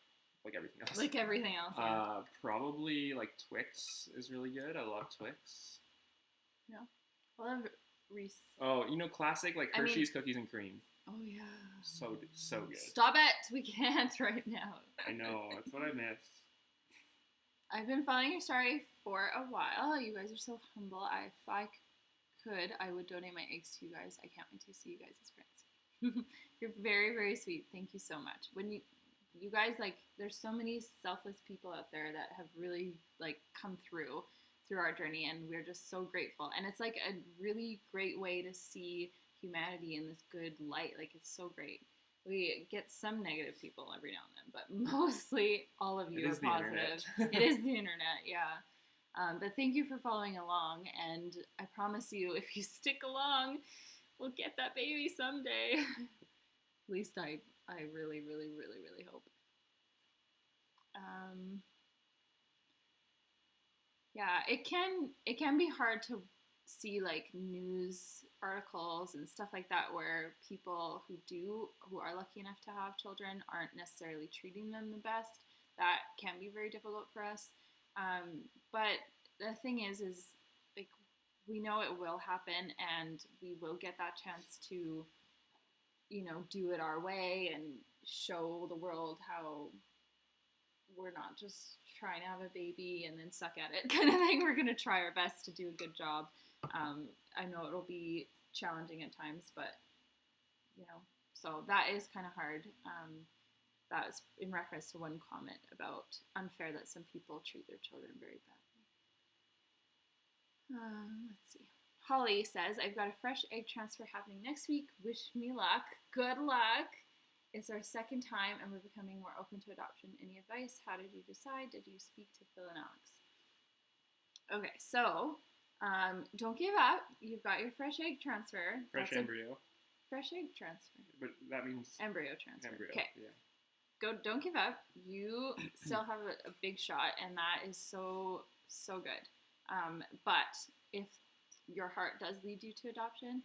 Speaker 1: everything else.
Speaker 2: Like everything else. Yeah.
Speaker 1: Probably like Twix is really good. I love Twix.
Speaker 2: Yeah. I love Reese.
Speaker 1: Oh, you know, classic like Hershey's cookies and cream.
Speaker 2: Oh yeah.
Speaker 1: So good.
Speaker 2: Stop it! We can't right now.
Speaker 1: I know, that's what I missed.
Speaker 2: I've been following your story for a while. You guys are so humble. If I could, I would donate my eggs to you guys. I can't wait to see you guys as friends. You're very, very sweet. Thank you so much. When you guys, like, there's so many selfless people out there that have really like come through our journey, and we're just so grateful. And it's like a really great way to see humanity in this good light. Like, it's so great. We get some negative people every now and then, but mostly all of you are positive. It is the internet, yeah. But thank you for following along, and I promise you, if you stick along, we'll get that baby someday. At least I really, really, really, really hope. Yeah, it can be hard to see like news articles and stuff like that where people who are lucky enough to have children aren't necessarily treating them the best. That can be very difficult for us. But the thing is like, we know it will happen, and we will get that chance to, you know, do it our way and show the world how we're not just trying to have a baby and then suck at it kind of thing. We're going to try our best to do a good job. I know it'll be challenging at times, but, you know, so that is kind of hard. That was in reference to one comment about unfair that some people treat their children very badly. Let's see. Holly says, I've got a fresh egg transfer happening next week. Wish me luck. Good luck. It's our second time, and we're becoming more open to adoption. Any advice? How did you decide? Did you speak to Phil and Alex? Okay, so don't give up. You've got your fresh egg transfer.
Speaker 1: Fresh embryo.
Speaker 2: Fresh egg transfer.
Speaker 1: But that means
Speaker 2: embryo transfer.
Speaker 1: Embryo.
Speaker 2: Okay.
Speaker 1: Yeah.
Speaker 2: Don't give up. You still have a big shot, and that is so good. But if your heart does lead you to adoption,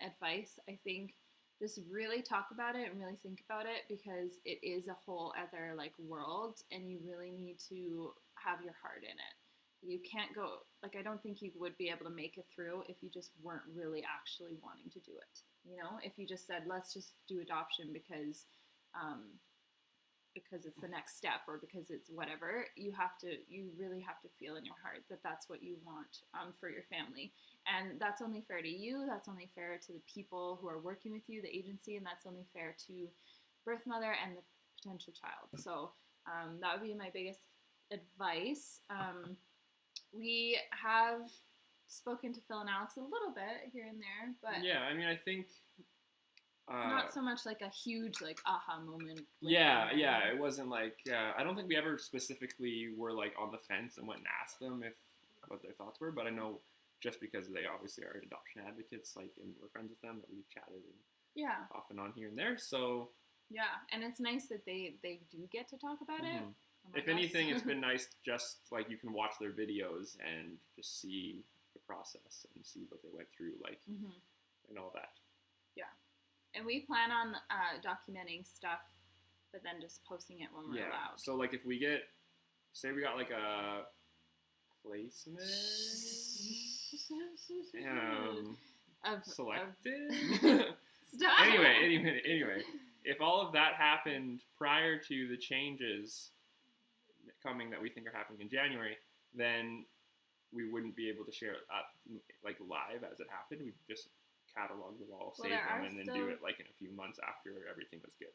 Speaker 2: advice, I think, just really talk about it and really think about it, because it is a whole other like world, and you really need to have your heart in it. you can't go, like, I don't think you would be able to make it through if you just weren't really actually wanting to do it. You know, if you just said, let's just do adoption because it's the next step or because it's whatever, you really have to feel in your heart that that's what you want for your family. And that's only fair to you, that's only fair to the people who are working with you, the agency, and that's only fair to birth mother and the potential child. So that would be my biggest advice. We have spoken to Phil and Alex a little bit here and there, but
Speaker 1: yeah, I mean, I think
Speaker 2: not so much like a huge like aha moment.
Speaker 1: Yeah, it wasn't like I don't think we ever specifically were like on the fence and went and asked them what their thoughts were, but I know just because they obviously are adoption advocates, like, and we're friends with them, that we've chatted and off and on here and there. So
Speaker 2: yeah, and it's nice that they do get to talk about it.
Speaker 1: If anything, it's been nice just like you can watch their videos and just see the process and see what they went through, like, and all that.
Speaker 2: Yeah. And we plan on documenting stuff, but then just posting it when we're allowed.
Speaker 1: So, like, if we say we got, like, a placement selected?
Speaker 2: Stop.
Speaker 1: Anyway, if all of that happened prior to the changes coming that we think are happening in January, then we wouldn't be able to share it up, like, live as it happened. We'd just catalog them all, save them, and then do it like in a few months after everything was good,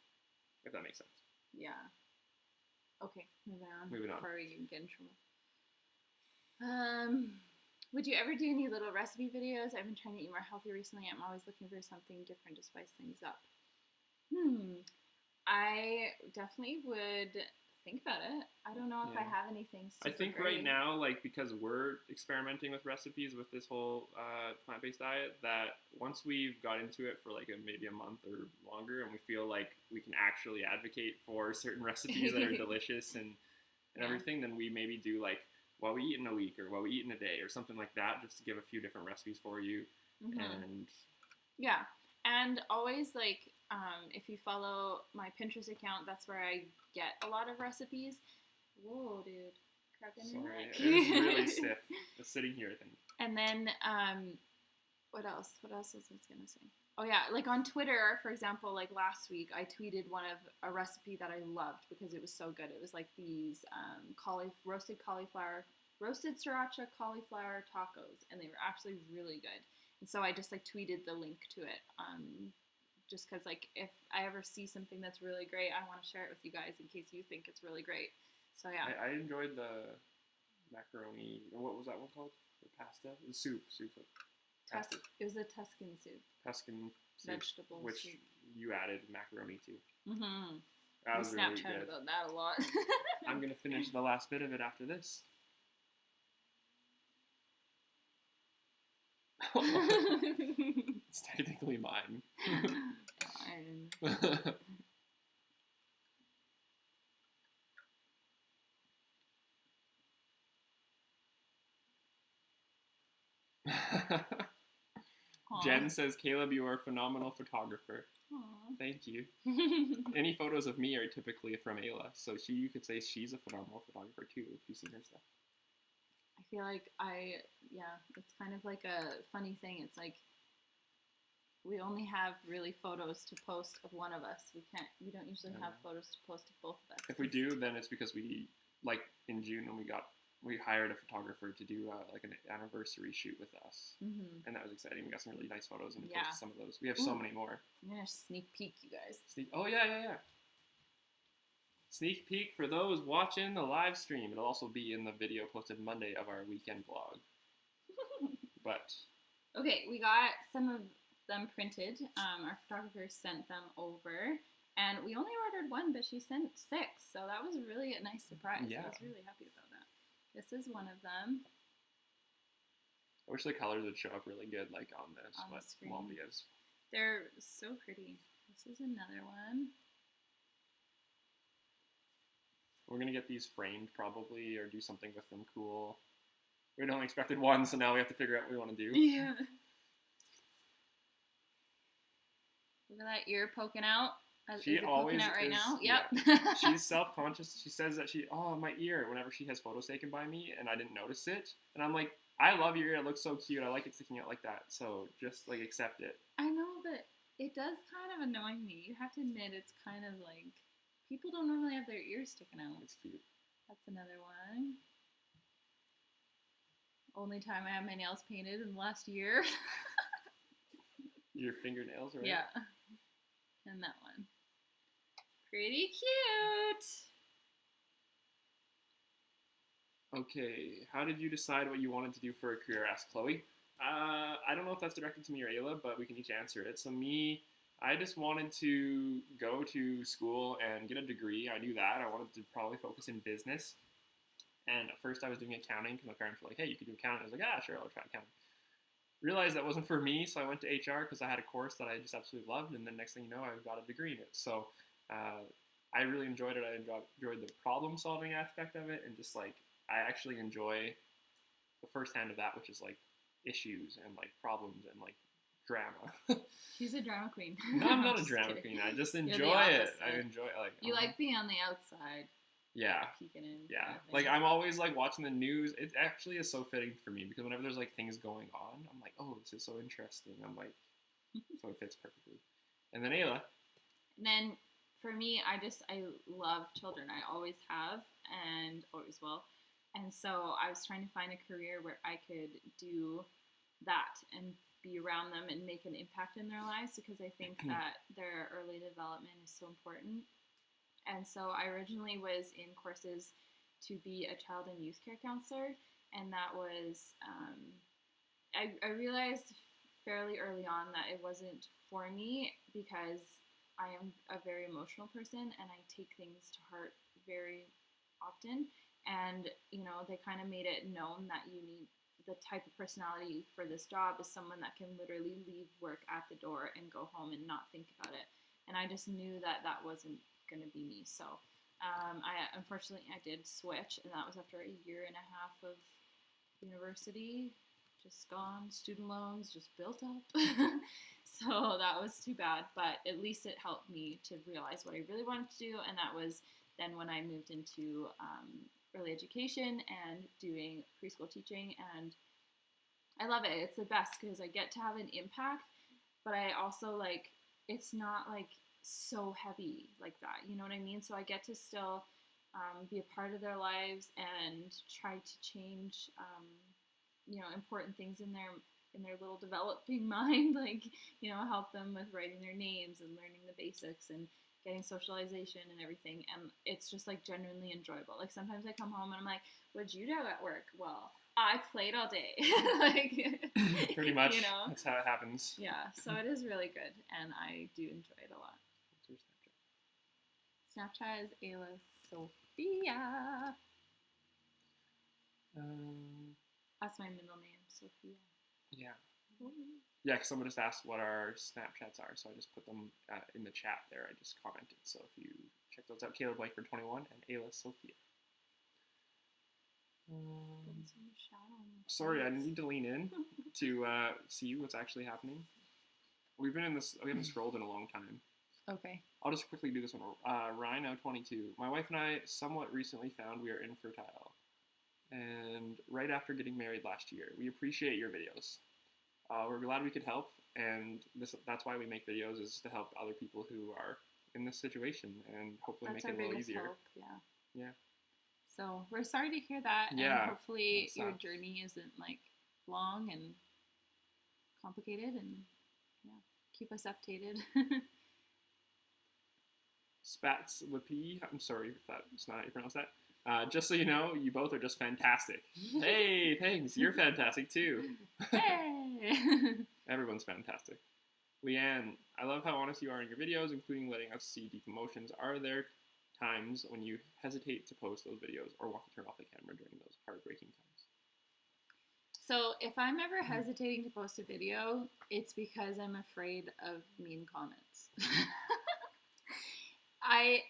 Speaker 1: if that makes sense.
Speaker 2: Yeah. Okay, moving on. Before we get in trouble. Would you ever do any little recipe videos? I've been trying to eat more healthy recently. I'm always looking for something different to spice things up. I definitely would think about it. I don't know if I have anything super
Speaker 1: I think
Speaker 2: great.
Speaker 1: Right now, like, because we're experimenting with recipes with this whole plant-based diet, that once we've got into it for like maybe a month or longer, and we feel like we can actually advocate for certain recipes that are delicious and everything, then we maybe do like what we eat in a week or what we eat in a day or something like that, just to give a few different recipes for you.
Speaker 2: And always, like, if you follow my Pinterest account, that's where I get a lot of recipes. Whoa, dude.
Speaker 1: Sorry, it was really stiff. It's sitting here, I think.
Speaker 2: And then, what else? What else was I going to say? Oh, yeah, like on Twitter, for example, like last week, I tweeted a recipe that I loved because it was so good. It was like these roasted sriracha cauliflower tacos, and they were actually really good. And so I just like tweeted the link to it, just because like if I ever see something that's really great, I want to share it with you guys in case you think it's really great. So yeah.
Speaker 1: I enjoyed the macaroni. What was that one called? The pasta? The soup.
Speaker 2: It was a Tuscan soup.
Speaker 1: Tuscan soup,
Speaker 2: vegetable
Speaker 1: which
Speaker 2: soup.
Speaker 1: You added macaroni to.
Speaker 2: That was really good. Snapchat about that a lot.
Speaker 1: I'm gonna finish the last bit of it after this. It's technically mine.
Speaker 2: Fine.
Speaker 1: Jen says, Caleb, you are a phenomenal photographer.
Speaker 2: Aww.
Speaker 1: Thank you. Any photos of me are typically from Ayla, so you could say she's a phenomenal photographer too if you've seen her stuff.
Speaker 2: I feel like it's kind of like a funny thing. It's like we only have really photos to post of one of us. We don't usually have photos to post of both of us.
Speaker 1: If we do, then it's because we, like in June when we hired a photographer to do like an anniversary shoot with us. And that was exciting. We got some really nice photos and we posted some of those. We have so many more.
Speaker 2: I'm going to sneak peek, you guys.
Speaker 1: Oh, yeah. Sneak peek for those watching the live stream. It'll also be in the video posted Monday of our weekend vlog. But
Speaker 2: okay, we got some of them printed. Our photographer sent them over, and we only ordered one, but she sent 6, so that was really a nice surprise. I was really happy about that. This is one of them.
Speaker 1: I wish the colors would show up really good, like on this,
Speaker 2: on
Speaker 1: but
Speaker 2: the screen.
Speaker 1: Won't be as.
Speaker 2: They're so pretty. This is another one.
Speaker 1: We're gonna get these framed probably, or do something with them cool. We only expected one, so now we have to figure out what we want to do.
Speaker 2: Yeah. Look at that ear poking out.
Speaker 1: She
Speaker 2: is it
Speaker 1: always
Speaker 2: poking out right
Speaker 1: is,
Speaker 2: now?
Speaker 1: yeah.
Speaker 2: Yep.
Speaker 1: She's self-conscious. She says that my ear, whenever she has photos taken by me and I didn't notice it. And I'm like, I love your ear. It looks so cute. I like it sticking out like that. So just like accept it.
Speaker 2: I know, but it does kind of annoy me. You have to admit, it's kind of like people don't normally have their ears sticking out.
Speaker 1: It's cute.
Speaker 2: That's another one. Only time I had my nails painted in the last year.
Speaker 1: Your fingernails, right?
Speaker 2: Yeah. And that one. Pretty cute.
Speaker 1: Okay, how did you decide what you wanted to do for a career? Asked Chloe. I don't know if that's directed to me or Ayla, but we can each answer it. So me, I just wanted to go to school and get a degree. I knew that. I wanted to probably focus in business. And at first I was doing accounting because my parents were like, hey, you could do accounting. I was like, ah, sure, I'll try accounting. Realized that wasn't for me, so I went to HR because I had a course that I just absolutely loved. And then next thing you know, I got a degree in it. So I really enjoyed it. I enjoyed the problem solving aspect of it, and just like I actually enjoy the first hand of that, which is like issues and like problems and like drama.
Speaker 2: She's a drama queen.
Speaker 1: No, I'm not a
Speaker 2: Just
Speaker 1: drama
Speaker 2: kidding.
Speaker 1: queen. I just
Speaker 2: You're the
Speaker 1: enjoy it.
Speaker 2: opposite.
Speaker 1: I enjoy it. Like
Speaker 2: You like being on the outside,
Speaker 1: yeah,
Speaker 2: peeking in.
Speaker 1: yeah.
Speaker 2: kind of thing.
Speaker 1: Like I'm always like watching the news. It actually is so fitting for me because whenever there's like things going on, I'm like, oh, this is so interesting. I'm like, so it fits perfectly. And then Ayla.
Speaker 2: And then for me, I love children. I always have and always will. And so I was trying to find a career where I could do that and be around them and make an impact in their lives, because I think that their early development is so important. And so I originally was in courses to be a child and youth care counselor, and that was, I realized fairly early on that it wasn't for me because I am a very emotional person and I take things to heart very often. And, you know, they kind of made it known that you need the type of personality for this job is someone that can literally leave work at the door and go home and not think about it. And I just knew that that wasn't going to be me. So unfortunately I did switch, and that was after a year and a half of university. Just gone, student loans just built up. So that was too bad, but at least it helped me to realize what I really wanted to do, and that was then when I moved into early education and doing preschool teaching, and I love it. It's the best because I get to have an impact, but I also like, it's not like so heavy like that, you know what I mean? So I get to still be a part of their lives and try to change important things in their little developing mind, like, you know, help them with writing their names and learning the basics and getting socialization and everything. And it's just like genuinely enjoyable. Like sometimes I come home and I'm like, what'd you do at work? Well, I played all day. Like
Speaker 1: Pretty much,
Speaker 2: you know?
Speaker 1: that's how it happens.
Speaker 2: Yeah, so it is really good and I do enjoy it a lot.
Speaker 1: What's your Snapchat?
Speaker 2: Snapchat is Ayla Sophia. That's my middle name, Sophia.
Speaker 1: Yeah. Yeah, because someone just asked what our Snapchats are, so I just put them in the chat there. I just commented. So if you check those out, Caleb Blake for 21 and Ayla Sophia. Sorry, I need to lean in to see what's actually happening. We haven't scrolled in a long time.
Speaker 2: Okay.
Speaker 1: I'll just quickly do this one. Rhino 22. My wife and I somewhat recently found we are infertile, and right after getting married last year. We appreciate your videos. We're glad we could help, and that's why we make videos, is to help other people who are in this situation and hopefully
Speaker 2: That's
Speaker 1: make it a little easier.
Speaker 2: hope, yeah.
Speaker 1: Yeah.
Speaker 2: So we're sorry to hear that,
Speaker 1: Yeah,
Speaker 2: and hopefully
Speaker 1: that
Speaker 2: your
Speaker 1: sucks.
Speaker 2: journey isn't like long and complicated, and yeah, keep us updated.
Speaker 1: Spats Lippy, I'm sorry if that's not how you pronounce that. Just so you know, you both are just fantastic. Hey, thanks. You're fantastic too.
Speaker 2: Hey!
Speaker 1: Everyone's fantastic. Leanne, I love how honest you are in your videos, including letting us see deep emotions. Are there times when you hesitate to post those videos or want to turn off the camera during those heartbreaking times?
Speaker 2: So if I'm ever hesitating to post a video, it's because I'm afraid of mean comments. I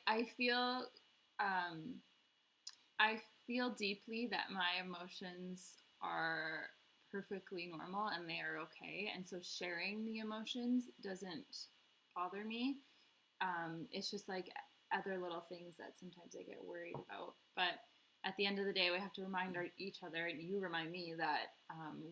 Speaker 2: feel deeply that my emotions are perfectly normal and they are okay, and so sharing the emotions doesn't bother me. it's just like other little things that sometimes I get worried about. But at the end of the day, we have to remind each other, and you remind me that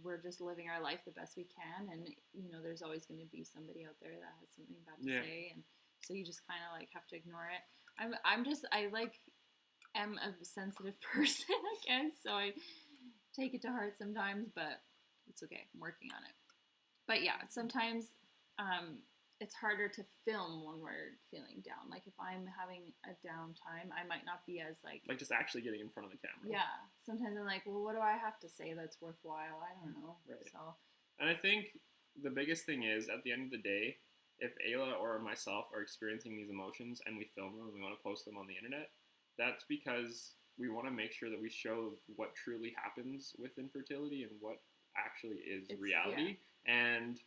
Speaker 2: we're just living our life the best we can, and there's always going to be somebody out there that has something bad to say, and so you just kind of like have to ignore it. I'm a sensitive person, I guess, so I take it to heart sometimes, but it's okay. I'm working on it. But yeah, sometimes it's harder to film when we're feeling down. Like if I'm having a down time, I might not be as like
Speaker 1: just actually getting in front of the camera.
Speaker 2: Yeah. Sometimes I'm like, well, what do I have to say that's worthwhile? I don't know.
Speaker 1: Right.
Speaker 2: So.
Speaker 1: And I think the biggest thing is, at the end of the day, if Ayla or myself are experiencing these emotions and we film them and we want to post them on the internet, that's because we want to make sure that we show what truly happens with infertility and what actually is reality. Yeah. And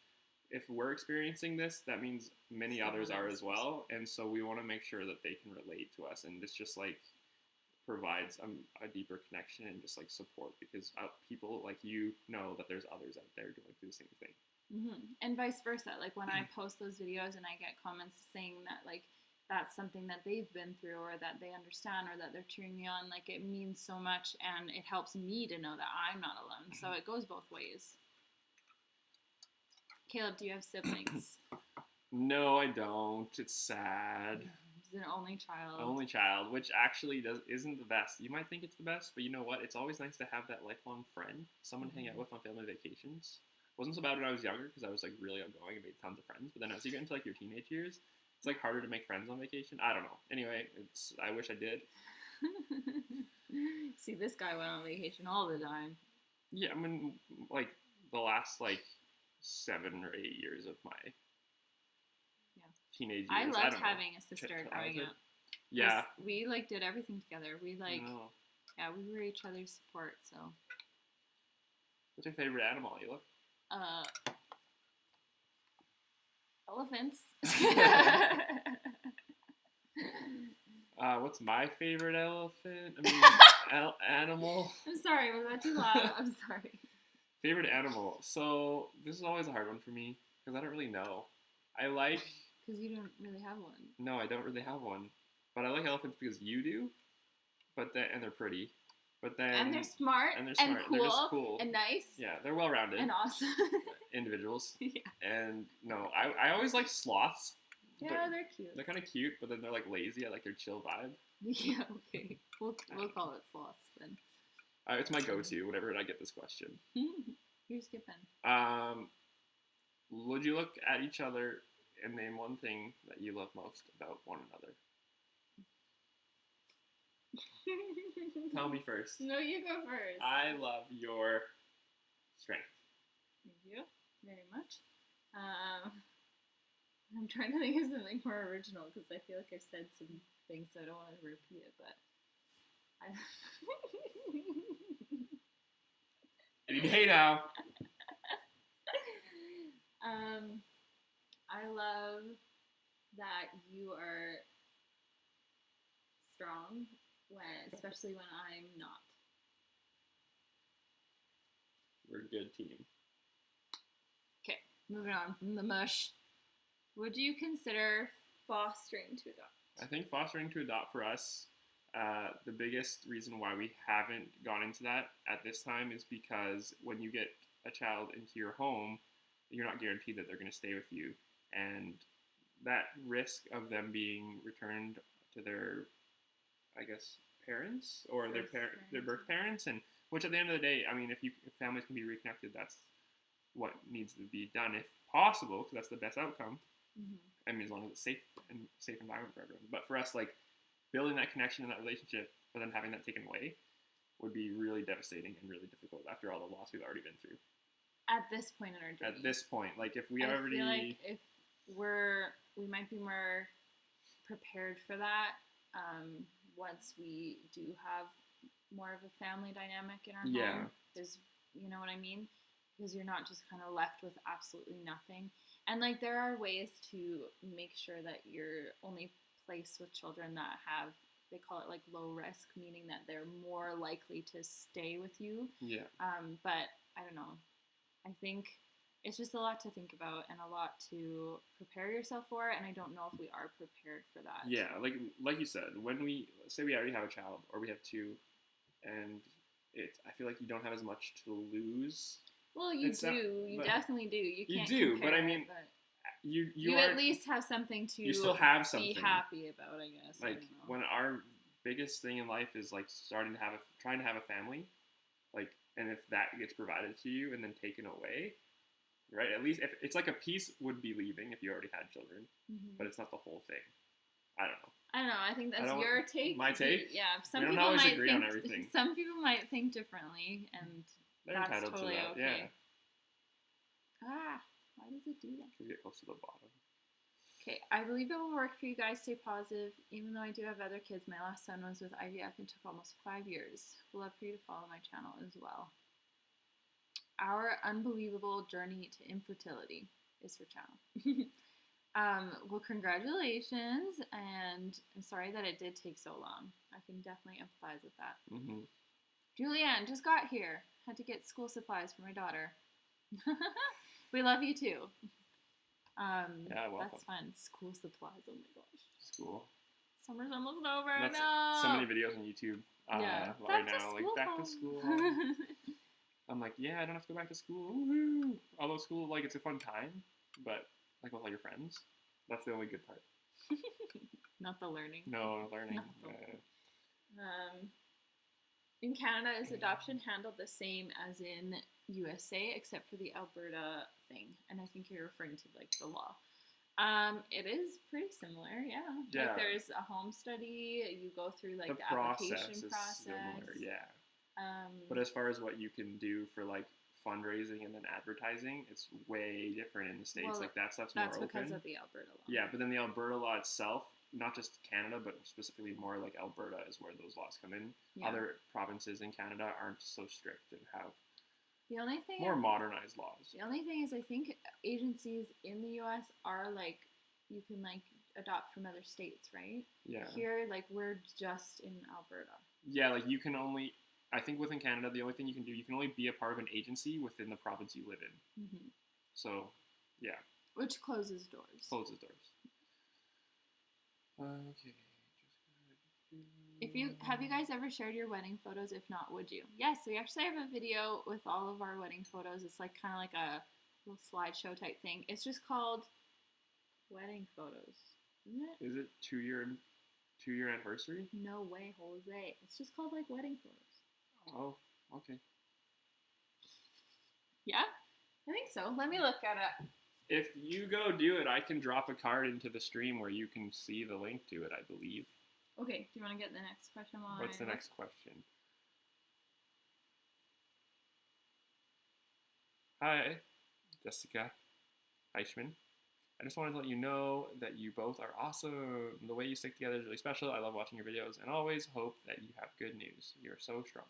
Speaker 1: if we're experiencing this, that means many others are as well. And so we want to make sure that they can relate to us. And this just like provides a deeper connection and just like support, because people like know that there's others out there going through the same thing.
Speaker 2: Mm-hmm. And vice versa. Like when I post those videos and I get comments saying that like that's something that they've been through, or that they understand, or that they're cheering me on, like it means so much, and it helps me to know that I'm not alone. So it goes both ways. Caleb, do you have siblings?
Speaker 1: No, I don't. It's sad.
Speaker 2: He's an only child.
Speaker 1: Only child, which actually isn't the best. You might think it's the best, but you know what? It's always nice to have that lifelong friend, someone to hang out with on family vacations. Wasn't so bad when I was younger, because I was like really outgoing and made tons of friends. But then as you get into like your teenage years, it's like harder to make friends on vacation. I don't know. Anyway, I wish I did.
Speaker 2: See, this guy went on vacation all the time.
Speaker 1: Yeah, I mean, like the last like 7 or 8 years of my teenage years.
Speaker 2: I loved having a sister growing up.
Speaker 1: Yeah.
Speaker 2: We like did everything together. We like, we were each other's support. So.
Speaker 1: What's your favorite animal, Ayla?
Speaker 2: Elephants.
Speaker 1: What's my favorite elephant? I mean, animal.
Speaker 2: I'm sorry, was that too loud? I'm sorry.
Speaker 1: Favorite animal. So this is always a hard one for me, because I don't really know.
Speaker 2: Because you don't really have one.
Speaker 1: No, I don't really have one. But I like elephants because you do. And they're pretty.
Speaker 2: And they're smart. And they're
Speaker 1: smart.
Speaker 2: Cool.
Speaker 1: They're just cool.
Speaker 2: And nice.
Speaker 1: Yeah, they're well-rounded.
Speaker 2: And awesome.
Speaker 1: Individuals.
Speaker 2: Yeah.
Speaker 1: And no, I always like sloths.
Speaker 2: Yeah, they're cute.
Speaker 1: They're kind of cute, but then they're like lazy. I like their chill vibe.
Speaker 2: Yeah, okay. We'll call it sloths then.
Speaker 1: It's my go-to whenever I get this question.
Speaker 2: You're skipping.
Speaker 1: Would you look at each other and name one thing that you love most about one another? Tell me first.
Speaker 2: No, you go first.
Speaker 1: I love your strength.
Speaker 2: Thank you very much. I'm trying to think of something more original, because I feel like I've said some things, so I don't want to repeat it, but
Speaker 1: Hey now.
Speaker 2: I love that you are strong, especially when I'm not.
Speaker 1: We're a good team.
Speaker 2: Okay, moving on from the mush. Would you consider fostering to adopt?
Speaker 1: I think fostering to adopt for us, the biggest reason why we haven't gone into that at this time is because when you get a child into your home, you're not guaranteed that they're going to stay with you. And that risk of them being returned to their, I guess, parents or their birth parents, and which at the end of the day, I mean, if families can be reconnected, that's what needs to be done if possible, because that's the best outcome.
Speaker 2: Mm-hmm.
Speaker 1: I mean, as long as it's safe environment for everyone. But for us, like building that connection and that relationship, but then having that taken away, would be really devastating and really difficult after all the loss we've already been through.
Speaker 2: At this point in our journey.
Speaker 1: At this point, like if we
Speaker 2: I
Speaker 1: already,
Speaker 2: feel like if we might be more prepared for that once we do have more of a family dynamic in our home. Because you know what I mean? Because you're not just kind of left with absolutely nothing. And like there are ways to make sure that you're only placed with children that have, they call it like low risk, meaning that they're more likely to stay with you.
Speaker 1: Yeah.
Speaker 2: But I don't know. I think it's just a lot to think about and a lot to prepare yourself for, and I don't know if we are prepared for that.
Speaker 1: Yeah, like you said, when we say we already have a child or we have two, and I feel like you don't have as much to lose.
Speaker 2: Well, you definitely do. You can't
Speaker 1: but I mean,
Speaker 2: but
Speaker 1: you
Speaker 2: at least have something to
Speaker 1: you still have something
Speaker 2: be happy about, I guess.
Speaker 1: Like when our biggest thing in life is like trying to have a family, like, and if that gets provided to you and then taken away, right? At least if it's like a piece would be leaving if you already had children, but it's not the whole thing. I don't know.
Speaker 2: I think that's your take.
Speaker 1: My take?
Speaker 2: Yeah.
Speaker 1: Some people might agree on everything.
Speaker 2: Some people might think differently, and
Speaker 1: they're
Speaker 2: that's
Speaker 1: entitled
Speaker 2: totally
Speaker 1: to that.
Speaker 2: okay.
Speaker 1: Yeah.
Speaker 2: Why does it do that?
Speaker 1: Because you get close to the bottom.
Speaker 2: Okay, I believe it will work for you guys. Stay positive. Even though I do have other kids, my last son was with IVF and took almost 5 years. Would love for you to follow my channel as well. Our Unbelievable Journey to Infertility is her channel. Well, congratulations, and I'm sorry that it did take so long. I can definitely empathize with that. Julianne just got here. Had to get school supplies for my daughter. We love you too.
Speaker 1: Yeah, welcome.
Speaker 2: That's fun. School supplies. Oh my gosh.
Speaker 1: School.
Speaker 2: Summer's almost over.
Speaker 1: That's
Speaker 2: no.
Speaker 1: So many videos on YouTube right now. Like back to school. I'm like, yeah, I don't have to go back to school. Woohoo! Although school, like, it's a fun time, but like with all your friends, that's the only good part.
Speaker 2: Not the learning.
Speaker 1: No, learning.
Speaker 2: In Canada, is adoption handled the same as in USA, except for the Alberta thing? And I think you're referring to like the law. It is pretty similar, yeah. Like there's a home study. You go through like the application process.
Speaker 1: Similar, yeah. But as far as what you can do for like fundraising and then advertising, it's way different in the States.
Speaker 2: Well,
Speaker 1: like that stuff's more open.
Speaker 2: That's because of the Alberta law.
Speaker 1: Yeah, but then the Alberta law itself, not just Canada, but specifically more like Alberta is where those laws come in. Yeah. Other provinces in Canada aren't so strict and have more modernized laws.
Speaker 2: The only thing is I think agencies in the US are like, you can like adopt from other states, right?
Speaker 1: Yeah.
Speaker 2: Here, like we're just in Alberta.
Speaker 1: Yeah, like you can only, I think within Canada, the only thing you can do, you can only be a part of an agency within the province you live in. So, yeah.
Speaker 2: Which closes doors.
Speaker 1: Closes doors. Okay.
Speaker 2: Have you guys ever shared your wedding photos? If not, would you? Yes, we actually have a video with all of our wedding photos. It's like kind of like a little slideshow type thing. It's just called Wedding Photos, isn't it?
Speaker 1: Is it 2-year anniversary?
Speaker 2: No way, Jose. It's just called like Wedding Photos.
Speaker 1: Oh, okay.
Speaker 2: Yeah, I think so. Let me look at it.
Speaker 1: If you go do it, I can drop a card into the stream where you can see the link to it, I believe.
Speaker 2: Okay, do you want to get the next question?
Speaker 1: What's the next question? Hi, Jessica Eichmann. I just wanted to let you know that you both are awesome. The way you stick together is really special. I love watching your videos and always hope that you have good news. You're so strong.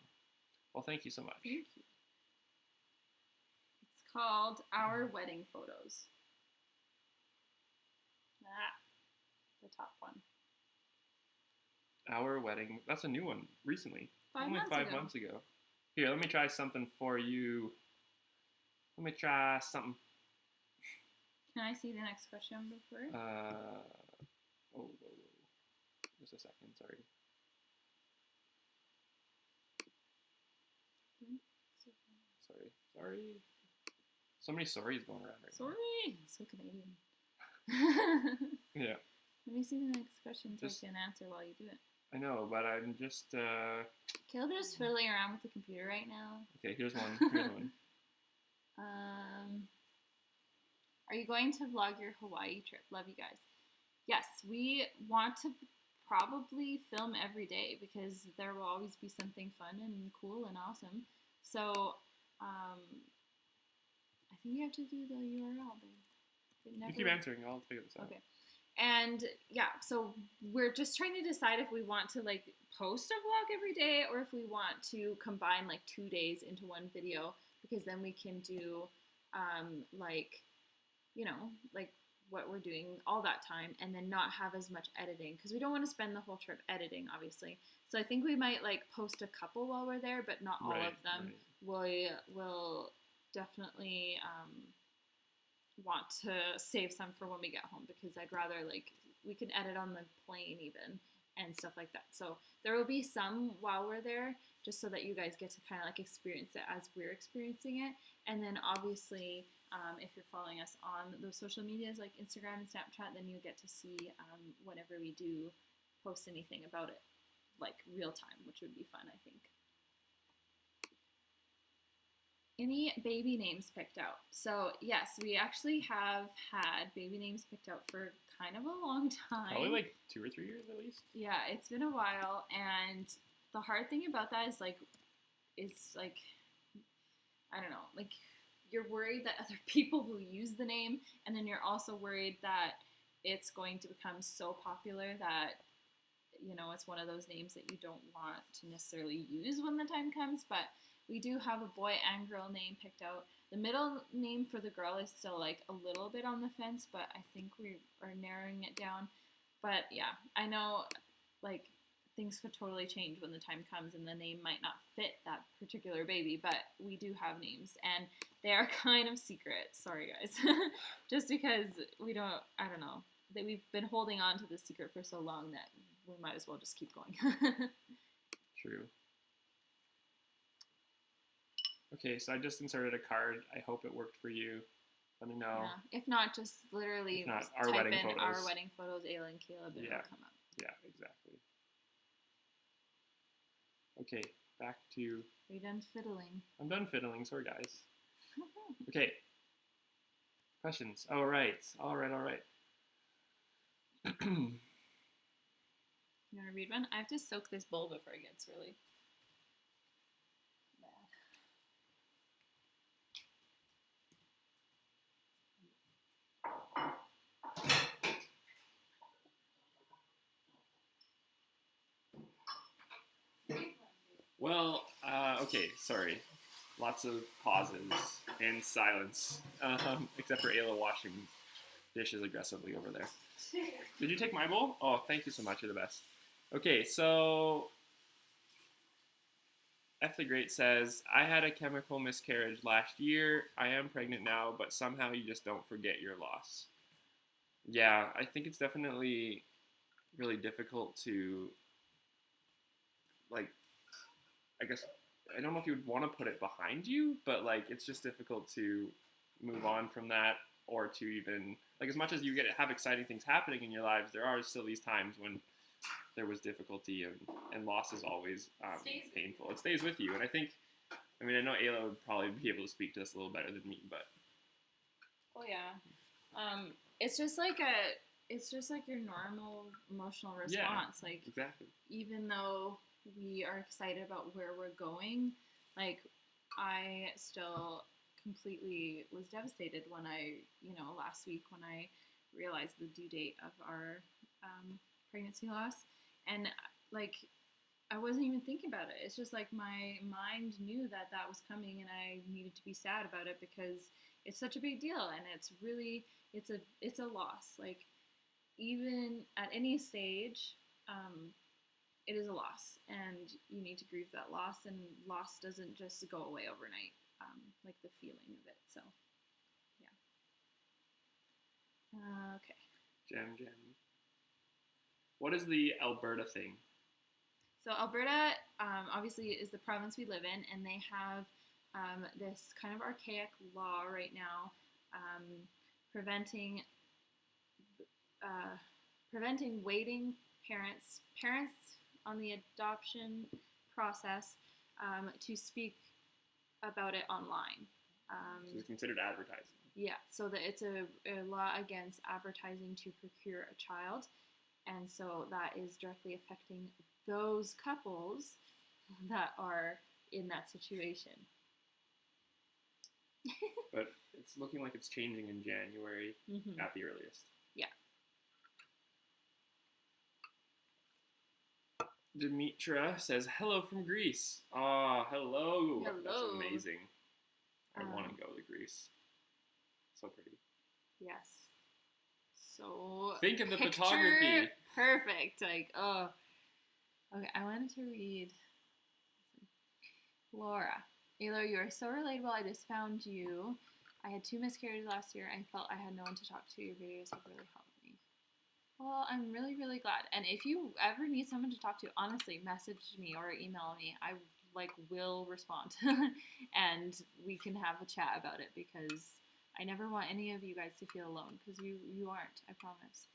Speaker 1: Well, thank you so much.
Speaker 2: Thank you. It's called Our Wedding Photos. The top one.
Speaker 1: Our wedding. That's a new one. Recently. Only 5 months ago. Here, let me try something for you. Let me try something.
Speaker 2: Can I see the next question before?
Speaker 1: Oh, just a second. Sorry. Sorry. So many sorries going around right now.
Speaker 2: Sorry. So Canadian.
Speaker 1: Yeah.
Speaker 2: Let me see the next question so I can answer while you do it.
Speaker 1: I know, but I'm just...
Speaker 2: Caleb is fiddling around with the computer right now.
Speaker 1: Okay, here's one.
Speaker 2: Are you going to vlog your Hawaii trip? Love you guys. Yes, we want to probably film every day because there will always be something fun and cool and awesome. So, I think you have to do the URL, babe.
Speaker 1: You keep answering. I'll figure this out.
Speaker 2: Okay. And yeah, so we're just trying to decide if we want to like post a vlog every day or if we want to combine like 2 days into one video, because then we can do like, you know, like what we're doing all that time and then not have as much editing, because we don't want to spend the whole trip editing, obviously. So I think we might like post a couple while we're there, but not all of them.
Speaker 1: Right.
Speaker 2: We'll definitely want to save some for when we get home, because I'd rather, like, we can edit on the plane even and stuff like that. So there will be some while we're there, just so that you guys get to kind of like experience it as we're experiencing it. And then obviously, if you're following us on those social medias like Instagram and Snapchat, then you get to see whenever we do post anything about it, like real time, which would be fun, I think. Any baby names picked out? So yes, we actually have had baby names picked out for kind of a long time.
Speaker 1: Probably like 2 or 3 years at least.
Speaker 2: Yeah, it's been a while, and the hard thing about that is like, I don't know, like you're worried that other people will use the name, and then you're also worried that it's going to become so popular that, you know, it's one of those names that you don't want to necessarily use when the time comes. But we do have a boy and girl name picked out. The middle name for the girl is still like a little bit on the fence, but I think we are narrowing it down. But yeah, I know like things could totally change when the time comes, and the name might not fit that particular baby, but we do have names, and they are kind of secret. Sorry guys. Just because I don't know, that we've been holding on to the secret for so long that we might as well just keep going.
Speaker 1: True. Okay, so I just inserted a card. I hope it worked for you. Let me know.
Speaker 2: Yeah. If not, just literally
Speaker 1: not,
Speaker 2: type in our wedding photos, Ayla and Caleb, and it'll come up.
Speaker 1: Yeah, exactly. Okay, back to...
Speaker 2: Are you done fiddling?
Speaker 1: I'm done fiddling, sorry guys. Okay. Questions. All right.
Speaker 2: You want to read one? I have to soak this bowl before it gets really bad.
Speaker 1: Well, okay, sorry. Lots of pauses and silence, except for Ayla washing dishes aggressively over there. Did you take my bowl? Oh, thank you so much. You're the best. Okay, so F the Great says, I had a chemical miscarriage last year. I am pregnant now, but somehow you just don't forget your loss. Yeah, I think it's definitely really difficult to, like, I guess, I don't know if you would want to put it behind you, but, like, it's just difficult to move on from that, or to even, like, as much as you have exciting things happening in your lives, there are still these times when there was difficulty, and loss is always painful. It stays with you, and I think, I mean, I know Ayla would probably be able to speak to this a little better than me, but.
Speaker 2: Oh yeah, it's just like your normal emotional response.
Speaker 1: Yeah,
Speaker 2: like
Speaker 1: exactly.
Speaker 2: Even though we are excited about where we're going, like I still completely was devastated when last week when I realized the due date of our pregnancy loss, and like I wasn't even thinking about it. It's just like my mind knew that was coming, and I needed to be sad about it because it's such a big deal, and it's a loss. Like even at any stage, it is a loss, and you need to grieve that loss. And loss doesn't just go away overnight, like the feeling of it. So, yeah. Okay.
Speaker 1: Jam. What is the Alberta thing?
Speaker 2: So Alberta, obviously, is the province we live in, and they have this kind of archaic law right now, preventing waiting parents on the adoption process to speak about it online.
Speaker 1: So it's considered advertising.
Speaker 2: Yeah, so it's a law against advertising to procure a child, and so that is directly affecting those couples that are in that situation.
Speaker 1: But it's looking like it's changing in January at the earliest.
Speaker 2: Yeah.
Speaker 1: Dimitra says, hello from Greece. Ah, hello.
Speaker 2: Hello.
Speaker 1: That's amazing. I want to go to Greece. So pretty.
Speaker 2: Yes. So
Speaker 1: think of the
Speaker 2: picture
Speaker 1: photography.
Speaker 2: Perfect. Like, oh. Okay, I wanted to read. Laura. Ayla, you are so relatable. I just found you. I had 2 miscarriages last year. I felt I had no one to talk to. Your videos have really helped me. Well, I'm really, really glad. And if you ever need someone to talk to, honestly, message me or email me. I will respond, and we can have a chat about it, because I never want any of you guys to feel alone, because you aren't. I promise.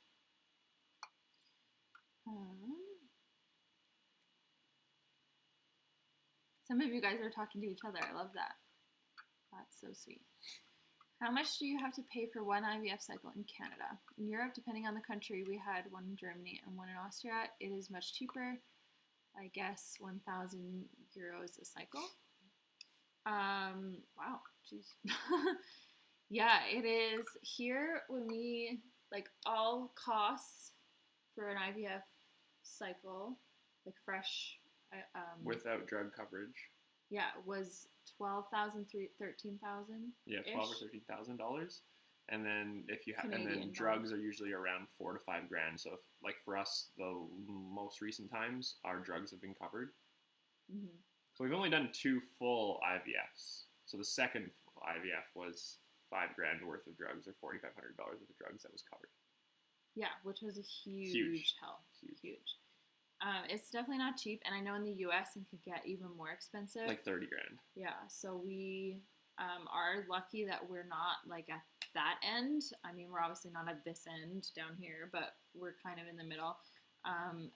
Speaker 2: Some of you guys are talking to each other. I love that. That's so sweet. How much do you have to pay for one IVF cycle in Canada? In Europe, depending on the country, we had one in Germany and one in Austria. It is much cheaper. I guess 1,000 euros a cycle. Wow, jeez. Yeah, it is. Here, when we, all costs for an IVF cycle, fresh,
Speaker 1: without drug coverage.
Speaker 2: Yeah, was 12,000, 13,000.
Speaker 1: Yeah, $12,000 or $13,000, and then drugs are usually around $4,000 to $5,000. So, for us, the most recent times, our drugs have been covered.
Speaker 2: Mm-hmm.
Speaker 1: So we've only done 2 full IVFs. So the second IVF was $5,000 worth of drugs, or $4,500 worth of drugs that was covered.
Speaker 2: Yeah, which was a huge help. Huge. It's definitely not cheap, and I know in the U.S. it could get even more expensive. Like
Speaker 1: $30,000.
Speaker 2: Yeah, so we are lucky that we're not at that end. I mean, we're obviously not at this end down here, but we're kind of in the middle.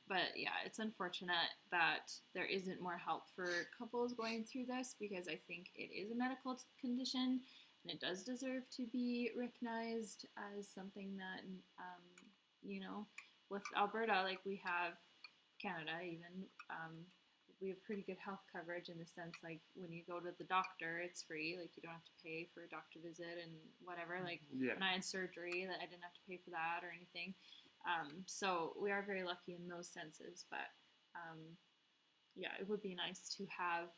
Speaker 2: But yeah, it's unfortunate that there isn't more help for couples going through this, because I think it is a medical condition, and it does deserve to be recognized as something that, with Alberta, we have Canada even, we have pretty good health coverage in the sense, when you go to the doctor, it's free. You don't have to pay for a doctor visit and whatever. When I had surgery, I didn't have to pay for that or anything. So we are very lucky in those senses. But yeah, it would be nice to have